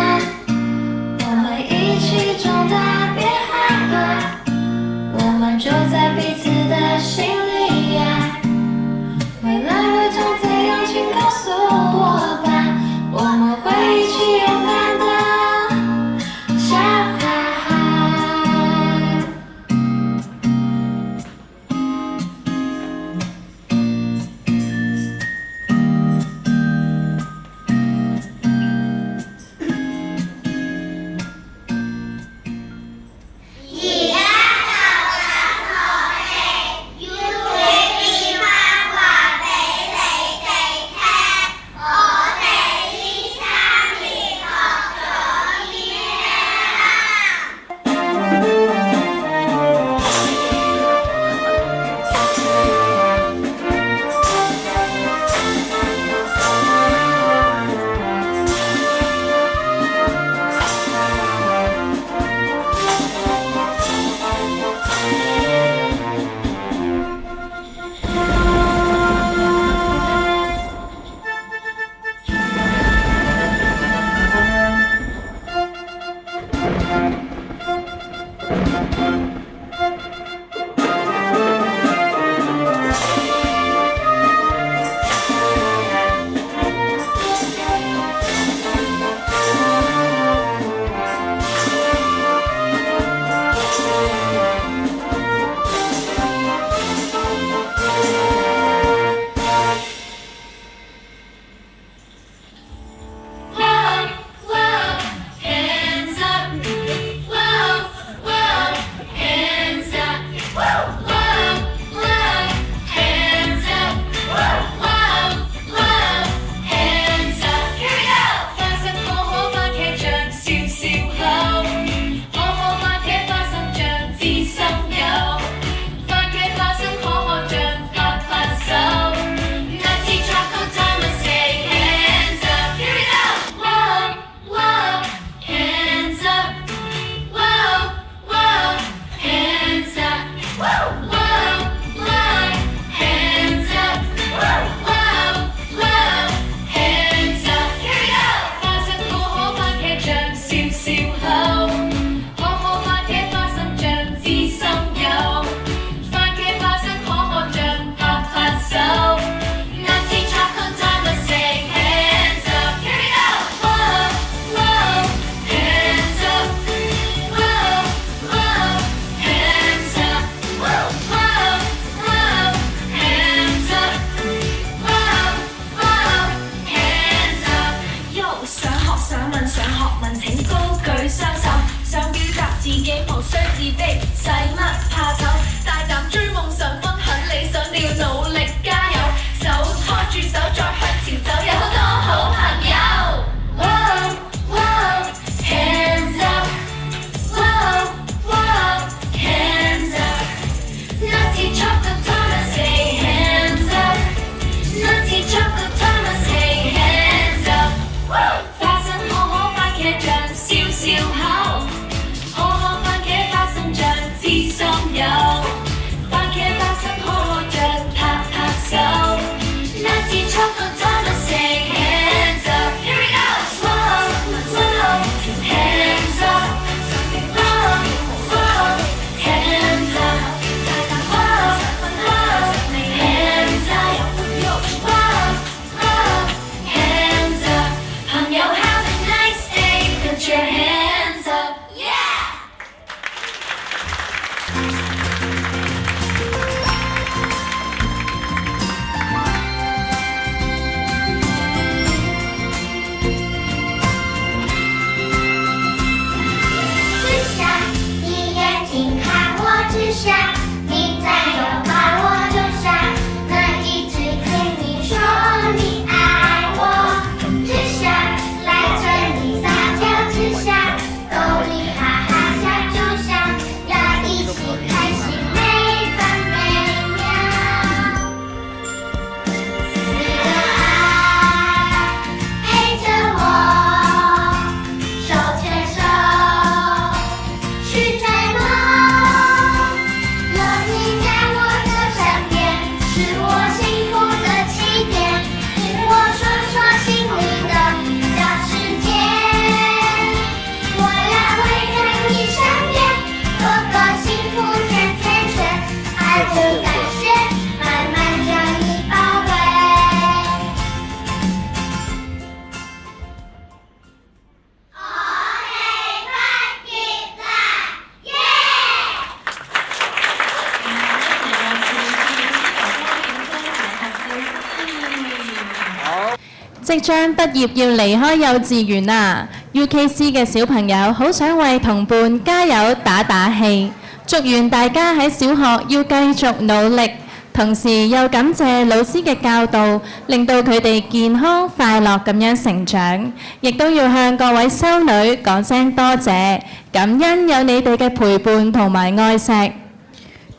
即將畢業要離開幼稚園啦 ，UKC 嘅小朋友好想為同伴加油打打氣，祝願大家喺小學要繼續努力，同時又感謝老師嘅教導，令到佢哋健康快樂咁樣成長，亦都要向各位修女講聲多謝，感恩有你哋嘅陪伴同埋愛錫。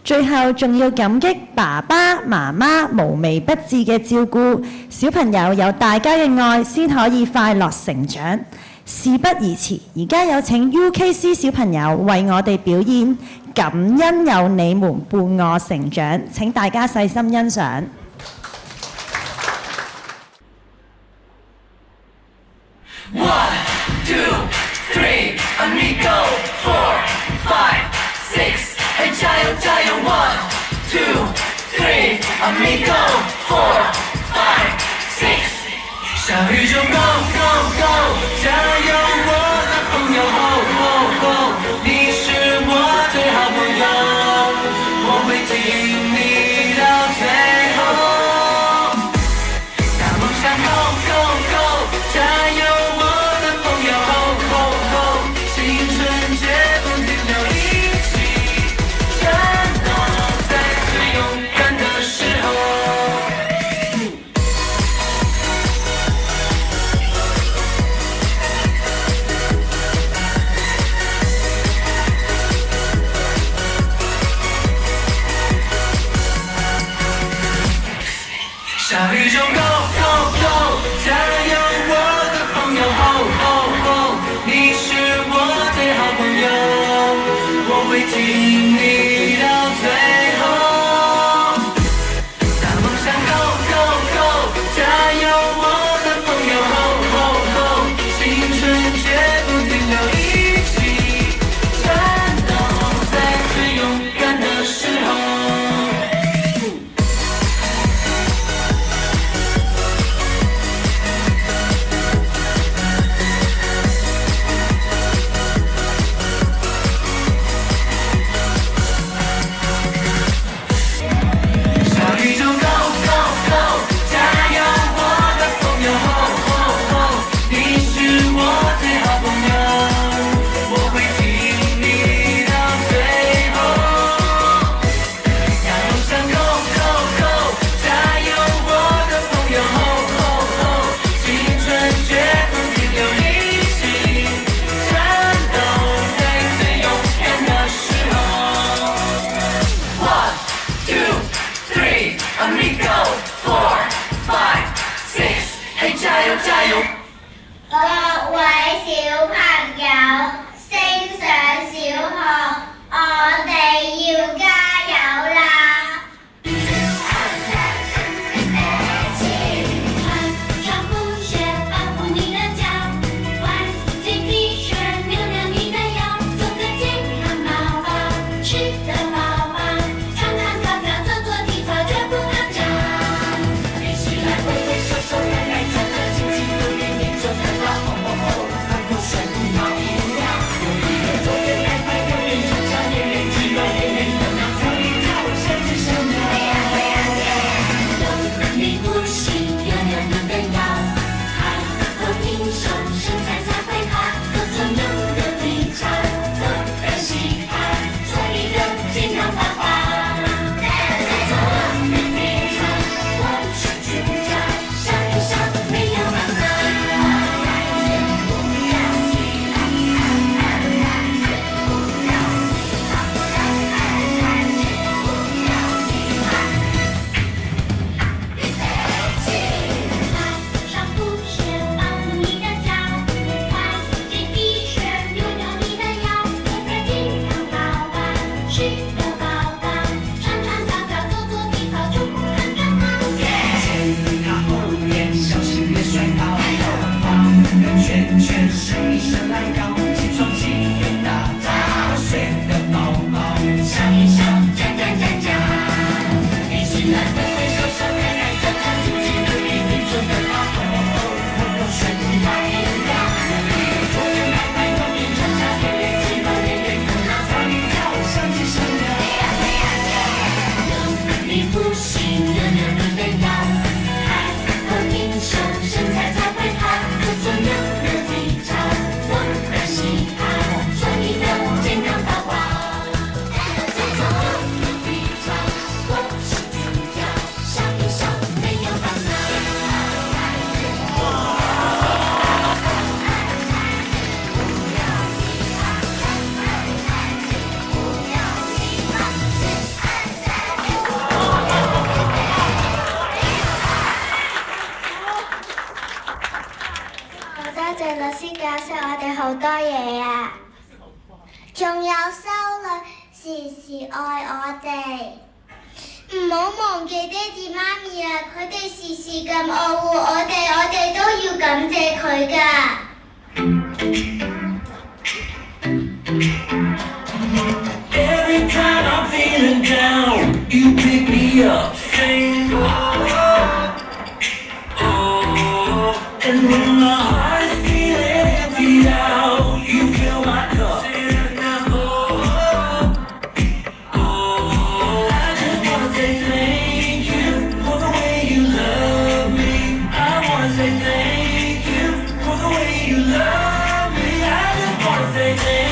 最後仲要感激爸爸媽媽無微不至嘅照顧，小朋友有大家嘅愛先可以快樂成長。事不宜遲，而家有請 UKC 小朋友為我哋表演《感恩有你們伴我成長》，請大家細心欣賞。One, two, three, amigo. 4, 5, 6. Hey, 加油加油 ！1, 2, 3, amigo. 4, 5, 6. 小宇宙 go go go， 加油我的朋友 ho ho ho， 你是我最好朋友，我会听你到最后。大梦想 go go go， 加油我的朋友 ho ho ho， 青春绝不停留，一起战斗，在最勇敢的时候。小宇宙 go go go， 加油我的朋友 ho ho ho， 你是我最好朋友，我会听你到最后。大梦想 go go go， 加油我的朋友 ho ho ho， 青春绝不停留，一起战斗，在最勇敢的时候。加油！各位小朋友，升上小學，我哋要加油啦！穿布鞋保護你的腳，換件 T 恤扭扭你的腰，做個健康寶寶，吃得飽飽，唱唱跳跳做做體操絕不慌張，一起來揮揮手手來來跳跳。好多嘢啊！仲有修女時時愛我哋，唔好忘記爹哋媽咪啊！佢哋時時咁愛護我哋都要感謝佢㗎。Every time I'm feeling down, you pick me up, sing oh, oh. And when my heart is feeling emptied out, you fill my cup, sing oh, oh. I just wanna say thank you for the way you love me. I wanna say thank you for the way you love me. I just wanna say thank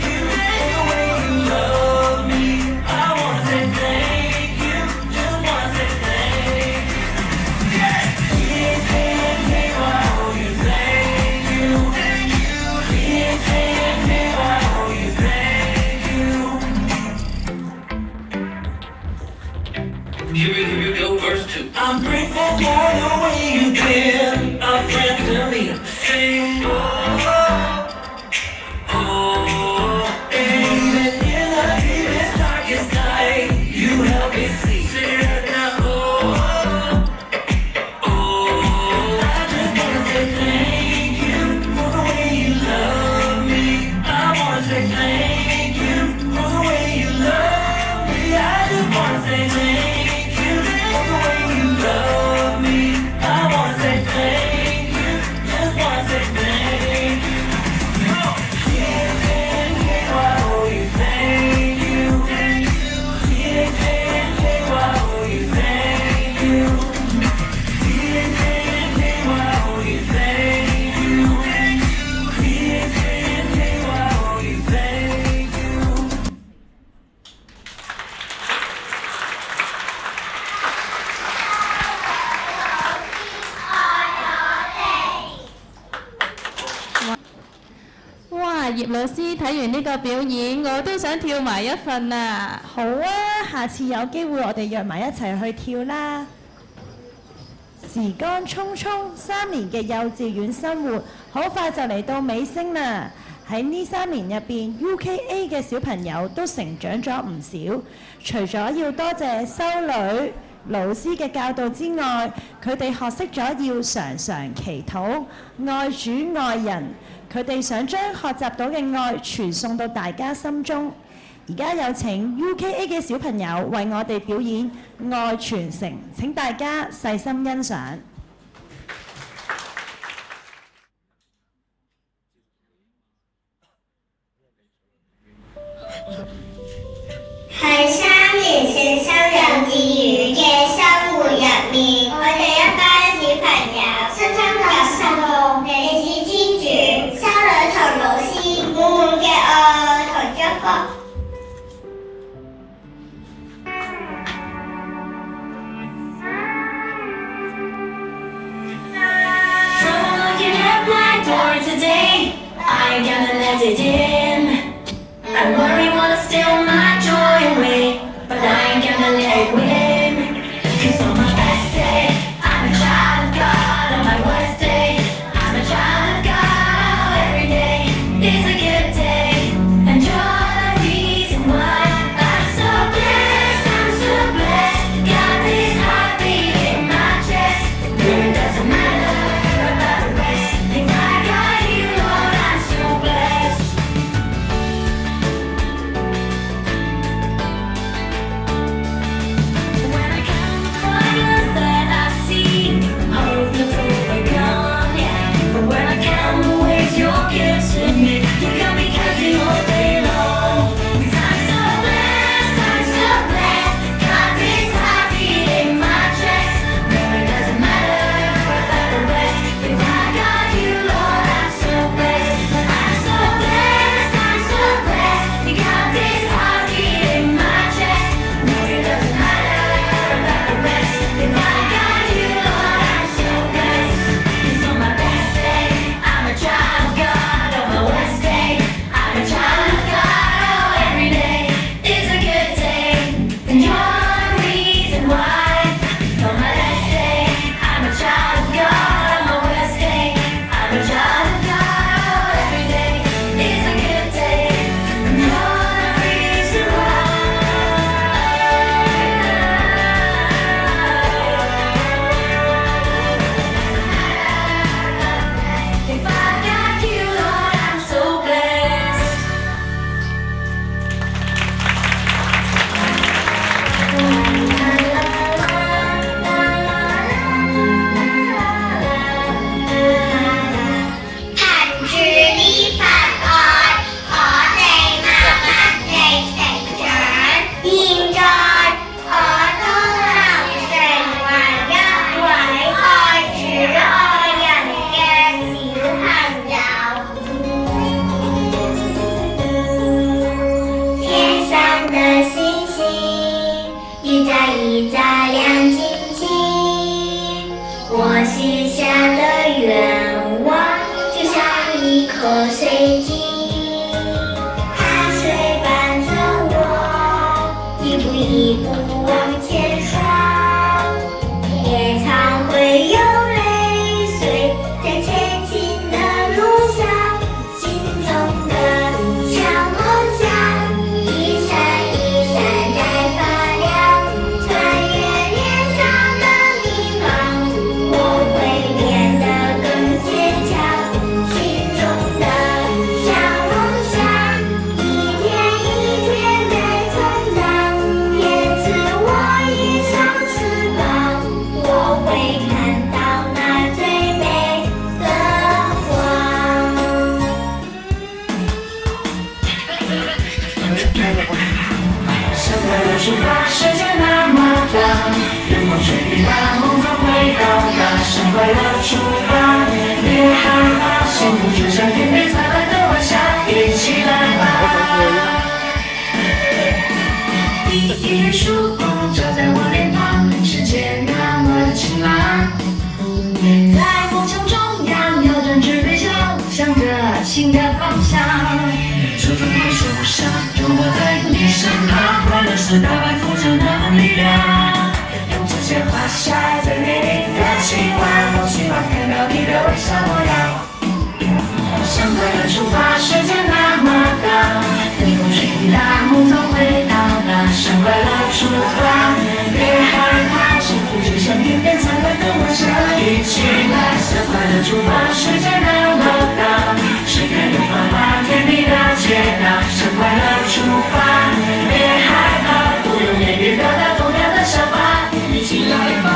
you. Here we go, verse 2. I'm grateful for the way you've been a friend to me. Sing, oh, oh, and even in the deepest, darkest night, you help me see. Sing now, oh, oh, I just wanna say thank you for the way you love me. I wanna say thank you for the way you love me. I just wanna say thank you. Love me. I wanna say thank you. Just wanna say thank you. I owe you thank you. I owe you thank you. I owe you thank you. I owe you thank you. 哇！葉老師睇完呢個表演，我都想跳埋一份啊！好啊，下次有機會我哋約埋一齊去跳啦。時間匆匆，3年嘅幼稚園生活好快就嚟到尾聲啦。喺呢3年入邊 ，UKA 嘅小朋友都成長咗唔少。除咗要多謝修女、老師嘅教導之外，佢哋學識咗要常常祈禱、愛主愛人。佢哋想將學習到嘅愛傳送到大家心中。而家有請 UKA 嘅小朋友為我哋表演《愛傳承》，請大家細心欣賞。喺3年聖修幼稚園嘅生活入面，我哋一班小朋友深深感受到嚟自天主、修女同老師滿滿嘅愛同祝福。Trouble knocking at my door today. I ain't gonna let it in. I worry wanna steal my joy away, but I ain't gonna let it win. 'Cause on my best day, I'm a child of God. On my worst day, I'm a child of God. Every day is a good day, and you're the reason why I'm so blessed. I'm so blessed. Got this heartbeat in my chest. It doesn't matter about the rest. If I got you, Lord, I'm so blessed. 里再亮晶晶。我许下的愿望就像一颗水晶，它陪伴着我一步一步往前闯，也常会有泪水在前进的路上，心中的小梦想一闪一闪在发亮，穿越脸上的迷茫，我会变得更坚强，心中的小梦想一天一天在成长，因此我一双翅膀，我会看到那最美的光。生活的出发，世界那么大，阳光水滴答，梦总会到达。生快乐出发，别害怕，幸福就像天边灿烂的晚霞，一起来吧。第一缕曙光照在我脸庞，世界那么晴朗。在梦想中央，摇转着背向，向着新的方向。处处的树上，有我在你身旁，快乐是打败负疚的力量。用指尖画下最美丽的期望，我希望看到你的微笑模样。向快乐出发，世界那么大，天空水滴答，梦总会到达。向快乐出发，别害怕，幸福就像天边灿烂的晚霞，一起来。向快乐出发，世界那么大，谁敢有繁华天地的解答？向快乐出发，别害怕，不用言语表达同样的想法，一起来吧。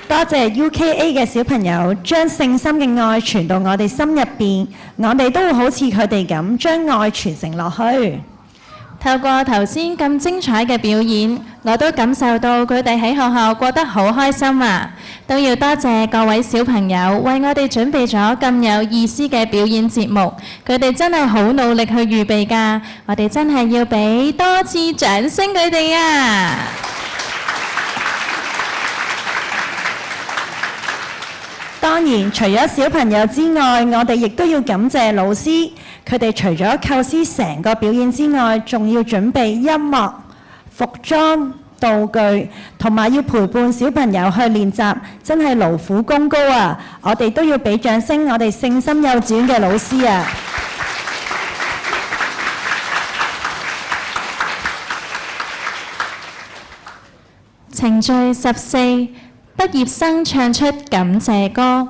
多謝 UKA 嘅小朋友將聖心嘅愛傳到我哋心入邊，我哋都會好似佢哋咁將愛傳承落去。透過頭先咁精彩嘅表演，我都感受到佢哋喺學校過得好開心啊！都要多謝各位小朋友為我哋準備咗咁有意思嘅表演節目，佢哋真係好努力去預備㗎，我哋真係要俾多次掌聲佢哋啊！當然，除咗小朋友之外，我哋亦都要感謝老師。佢哋除咗構思成個表演之外，仲要準備音樂、服裝、道具，同埋要陪伴小朋友去練習，真係勞苦功高啊！我哋都要俾掌聲，我哋聖心幼稚園嘅老師啊！程序14，畢業生唱出感謝歌。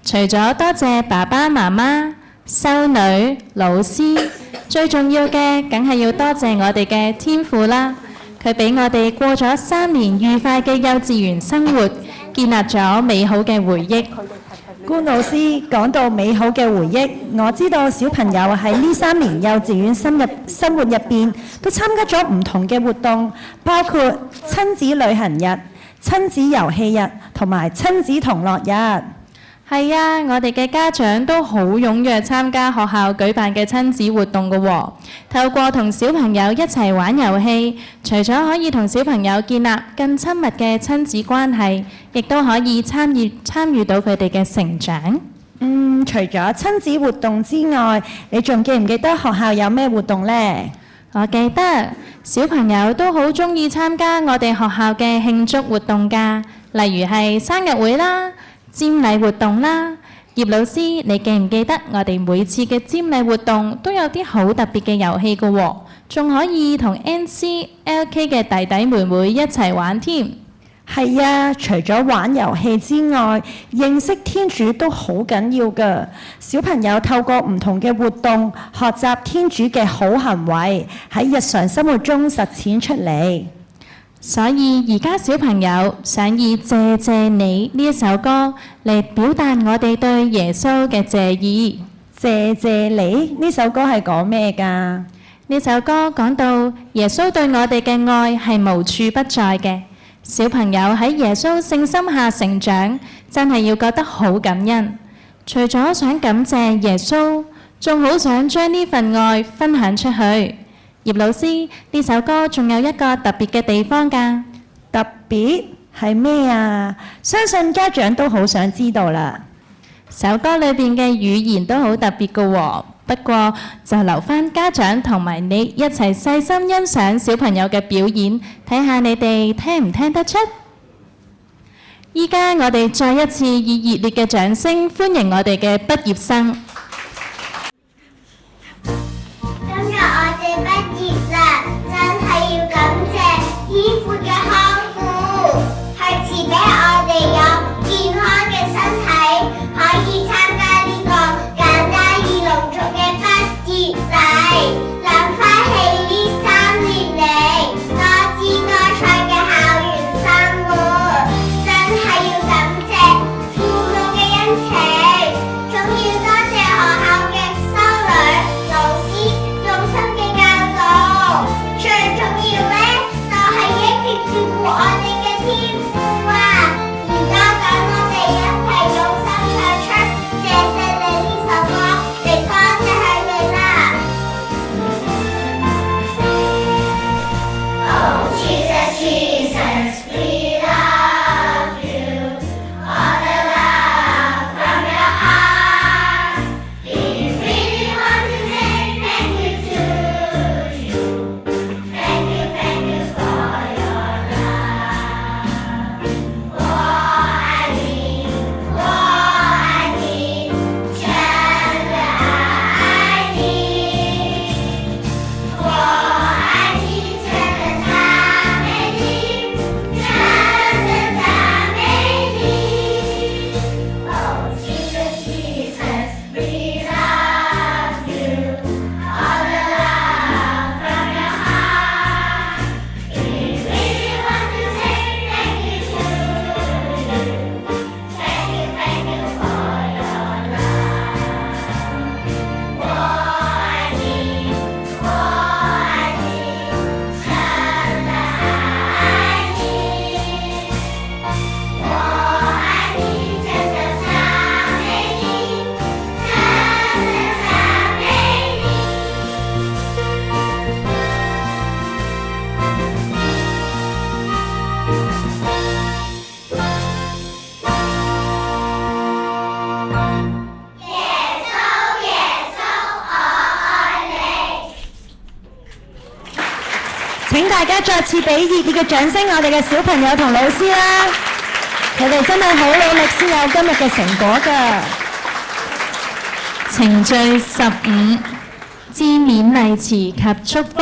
除咗多謝爸爸媽媽、修女、老師，最重要嘅梗係要多謝我哋嘅天父啦。佢俾我哋過咗3年愉快嘅幼稚園生活，建立咗美好嘅回憶。官老師講到美好嘅回憶，我知道小朋友喺呢3年幼稚園生活入邊都參加咗唔同嘅活動，包括親子旅行日、親子遊戲日同埋親子同樂日。係啊，我哋嘅家長都好踴躍參加學校舉辦嘅親子活動㗎喎。透過同小朋友一齊玩遊戲，除咗可以同小朋友建立更親密嘅親子關係，亦都可以參與到佢哋嘅成長。除咗親子活動之外，你仲記唔記得學校有咩活動呢？我記得小朋友都好鍾意參加我哋學校嘅慶祝活動㗎，例如係生日會啦、瞻禮活動啦。葉老師，你記唔記得我哋每次嘅瞻禮活動都有啲好特別嘅遊戲㗎喎，仲可以同 NCLK 嘅弟弟妹妹一齊玩添。係啊，除咗玩遊戲之外，認識天主都好緊要㗎。小朋友透過唔同嘅活動，學習天主嘅好行為，喺日常生活中實踐出嚟。所以而家小朋友想以謝謝你呢一首歌嚟表達我哋對耶穌嘅謝意。謝謝你呢首歌係講咩㗎？呢首歌講到耶穌對我哋嘅愛係無處不在嘅。小朋友喺耶穌聖心下成長，真係要覺得好感恩。除咗想感謝耶穌，仲好想將呢份愛分享出去。葉老師，呢首歌仲有一個特別嘅地方㗎。特別係咩啊？相信家長都好想知道啦。首歌裏邊嘅語言都好特別㗎喎，不過就留返家長同埋你一齊細心欣賞小朋友嘅表演，睇下你哋聽唔聽得出。依家我哋再一次以熱烈嘅掌聲歡迎我哋嘅畢業生。今日我哋畢業啦，真係要感謝天父嘅看顧，係賜俾我哋有健康嘅身體，可以參加呢個簡單而隆重嘅畢業禮。諗翻起呢3年嚟多姿多彩嘅校園生活，真係要感謝父母嘅恩情，仲要多謝請大家再次俾熱烈嘅掌聲，我哋嘅小朋友同老師啦，佢哋真係好努力先有今日嘅成果㗎。程序15致勉勵詞及祝福。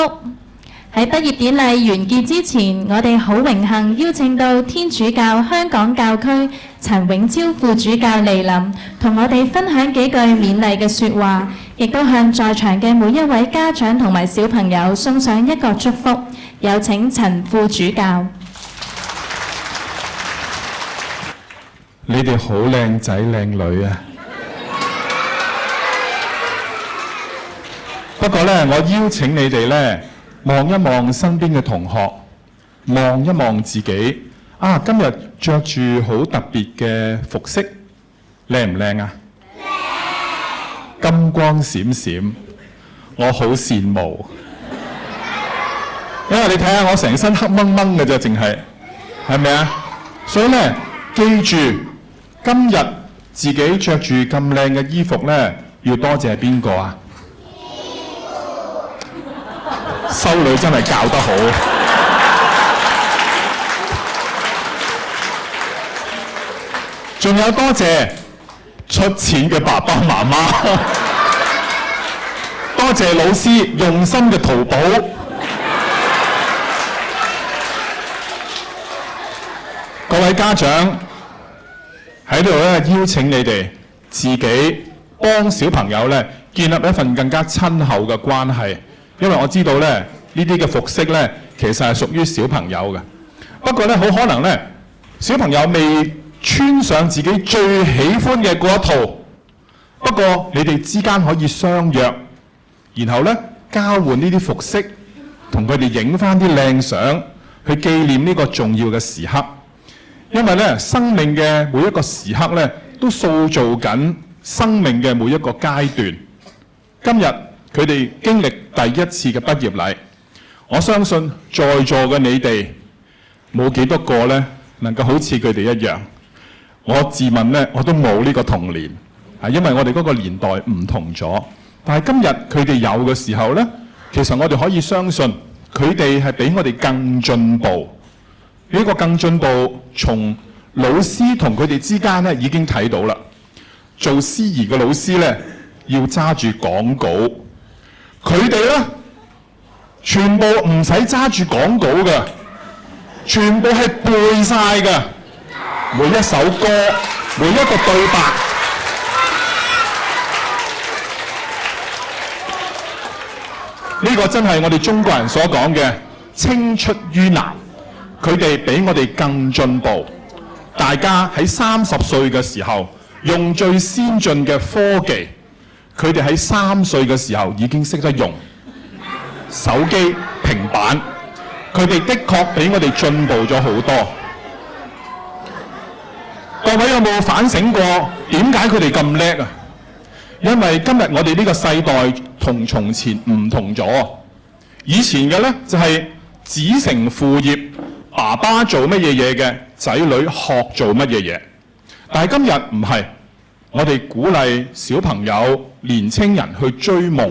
喺畢業典禮完結之前，我哋好榮幸邀請到天主教香港教區陳永超副主教蒞臨，同我哋分享幾句勉勵嘅説話，亦都向在場嘅每一位家長同埋小朋友送上一個祝福。有請陳副主教。你哋好靚仔靚女啊！不過呢，我邀請你哋呢，望一望身邊嘅同學，望一望自己。啊，今日着住好特別嘅服飾，靚唔靚啊？靚！金光閃閃，我好羨慕。因為你睇下我成身黑掹掹嘅啫，淨係咪啊？所以呢，記住今日自己着住咁靚嘅衣服呢，要多謝邊個啊？修女真係教得好，仲有多謝出錢嘅爸爸媽媽，多謝老師用心嘅淘寶。各位家長喺度咧，邀請你哋自己幫小朋友咧建立一份更加親厚嘅關係。因為我知道咧，呢啲嘅服飾咧，其實係屬於小朋友嘅。不過咧，好可能咧，小朋友未穿上自己最喜歡嘅嗰一套。不過你哋之間可以相約，然後咧交換呢啲服飾，同佢哋影翻啲靚相，去紀念呢個重要嘅時刻。因為咧，生命嘅每一個時刻咧，都塑造緊生命嘅每一個階段。今日佢哋經歷第一次嘅畢業禮，我相信在座嘅你哋冇幾多個咧能夠好似佢哋一樣。我自問咧，我都冇呢個童年，因為我哋嗰個年代唔同咗。但係今日佢哋有嘅時候咧，其實我哋可以相信佢哋係比我哋更進步。呢個更進步，從老師同佢哋之間咧已經睇到啦。做司儀嘅老師咧，要揸住講稿。佢哋咧，全部唔使揸住講稿嘅，全部係背晒嘅，每一首歌，每一個對白。呢個真係我哋中國人所講嘅青出於藍。佢哋比我哋更進步。大家喺30歲嘅時候用最先進嘅科技，佢哋喺3歲嘅時候已經識得用手機、平板。佢哋的確比我哋進步咗好多。各位有冇反省過點解佢哋咁叻啊？因為今日我哋呢個世代同從前唔同咗。以前嘅呢，就係子承父業。爸爸做乜嘢嘢嘅，仔女學做乜嘢嘢。但係今日唔係，我哋鼓勵小朋友、年青人去追夢，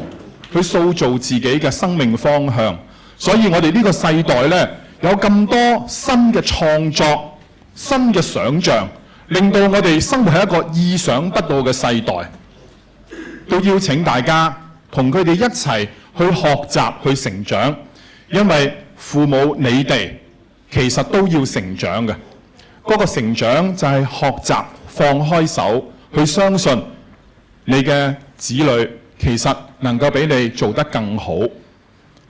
去塑造自己嘅生命方向。所以我哋呢個世代呢，有咁多新嘅創作、新嘅想像，令到我哋生活喺一個意想不到嘅世代。都邀請大家同佢哋一齊去學習、去成長，因為父母你哋其實都要成長嘅，嗰個成長就係學習放開手，去相信你嘅子女其實能夠比你做得更好。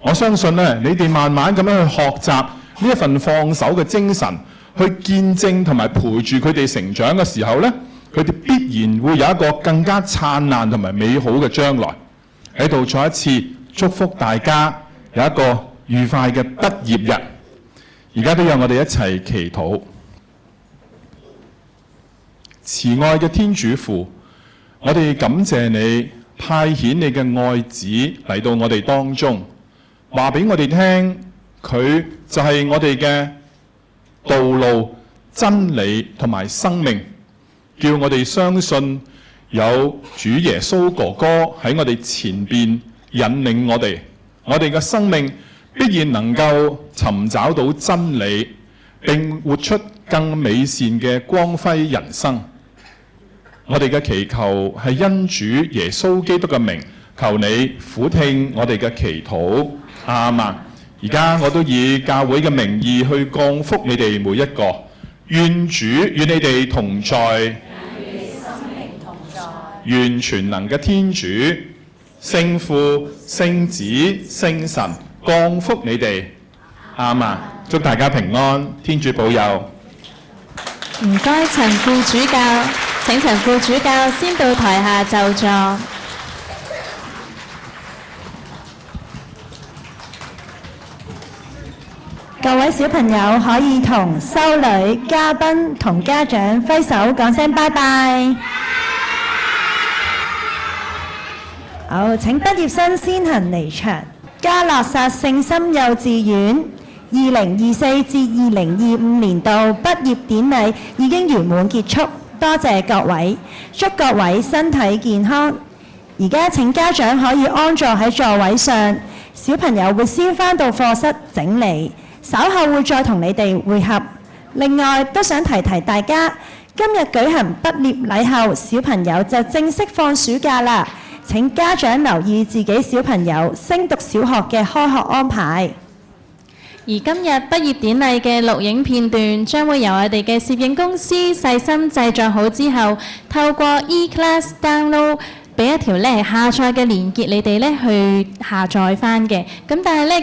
我相信咧，你哋慢慢咁樣去學習呢一份放手嘅精神，去見證同埋陪住佢哋成長嘅時候咧，佢哋必然會有一個更加燦爛同埋美好嘅將來。喺度再一次祝福大家有一個愉快嘅畢業日。而家都有我哋一齊祈禱。慈愛嘅天主父，我哋感謝你派遣你嘅愛子嚟到我哋當中，話俾我哋聽，佢就係我哋嘅道路、真理同埋生命，叫我哋相信有主耶穌哥哥喺我哋前邊引領我哋嘅生命必然能夠尋找到真理，並活出更美善嘅光輝人生。我哋嘅祈求係因主耶穌基督嘅名，求你俯聽我哋嘅祈禱。阿們。而家我都以教會嘅名義去降福你哋每一個，願主與你哋同在，願全能嘅天主、聖父、聖子、聖神降福你哋。阿們。祝大家平安，天主保佑。唔該，陳副主教，請陳副主教先到台下就座。各位小朋友可以同修女、嘉賓同家長揮手講聲拜拜。好，請畢業生先行離場。嘉諾撒聖心幼稚園2024至2025年度畢業典禮已經圓滿結束，多謝各位，祝各位身體健康。而家請家長可以安坐喺座位上，小朋友會先返到課室整理。稍後會再同你哋會合。另外都想提提大家，今日舉行畢業禮後，小朋友就正式放暑假啦。請家長留意自己小朋友升讀小學嘅開學安排。而今日畢業典禮嘅錄影片段將會由我哋嘅攝影公司細心製作好之後，透過 eClass download。俾一條下載嘅連結，你哋去下載翻嘅。咁但係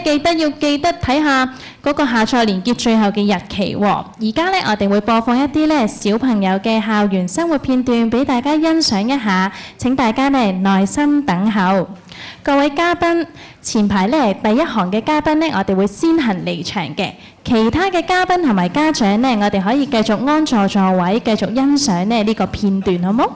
記得睇下嗰個下載連結最後嘅日期喎。而家我哋會播放一啲小朋友嘅校園生活片段俾大家欣賞一下。請大家耐心等候。各位嘉賓，前排第一行嘅嘉賓我哋會先行離場嘅。其他嘅嘉賓同埋家長我哋可以繼續安坐座位，繼續欣賞呢個片段，好冇？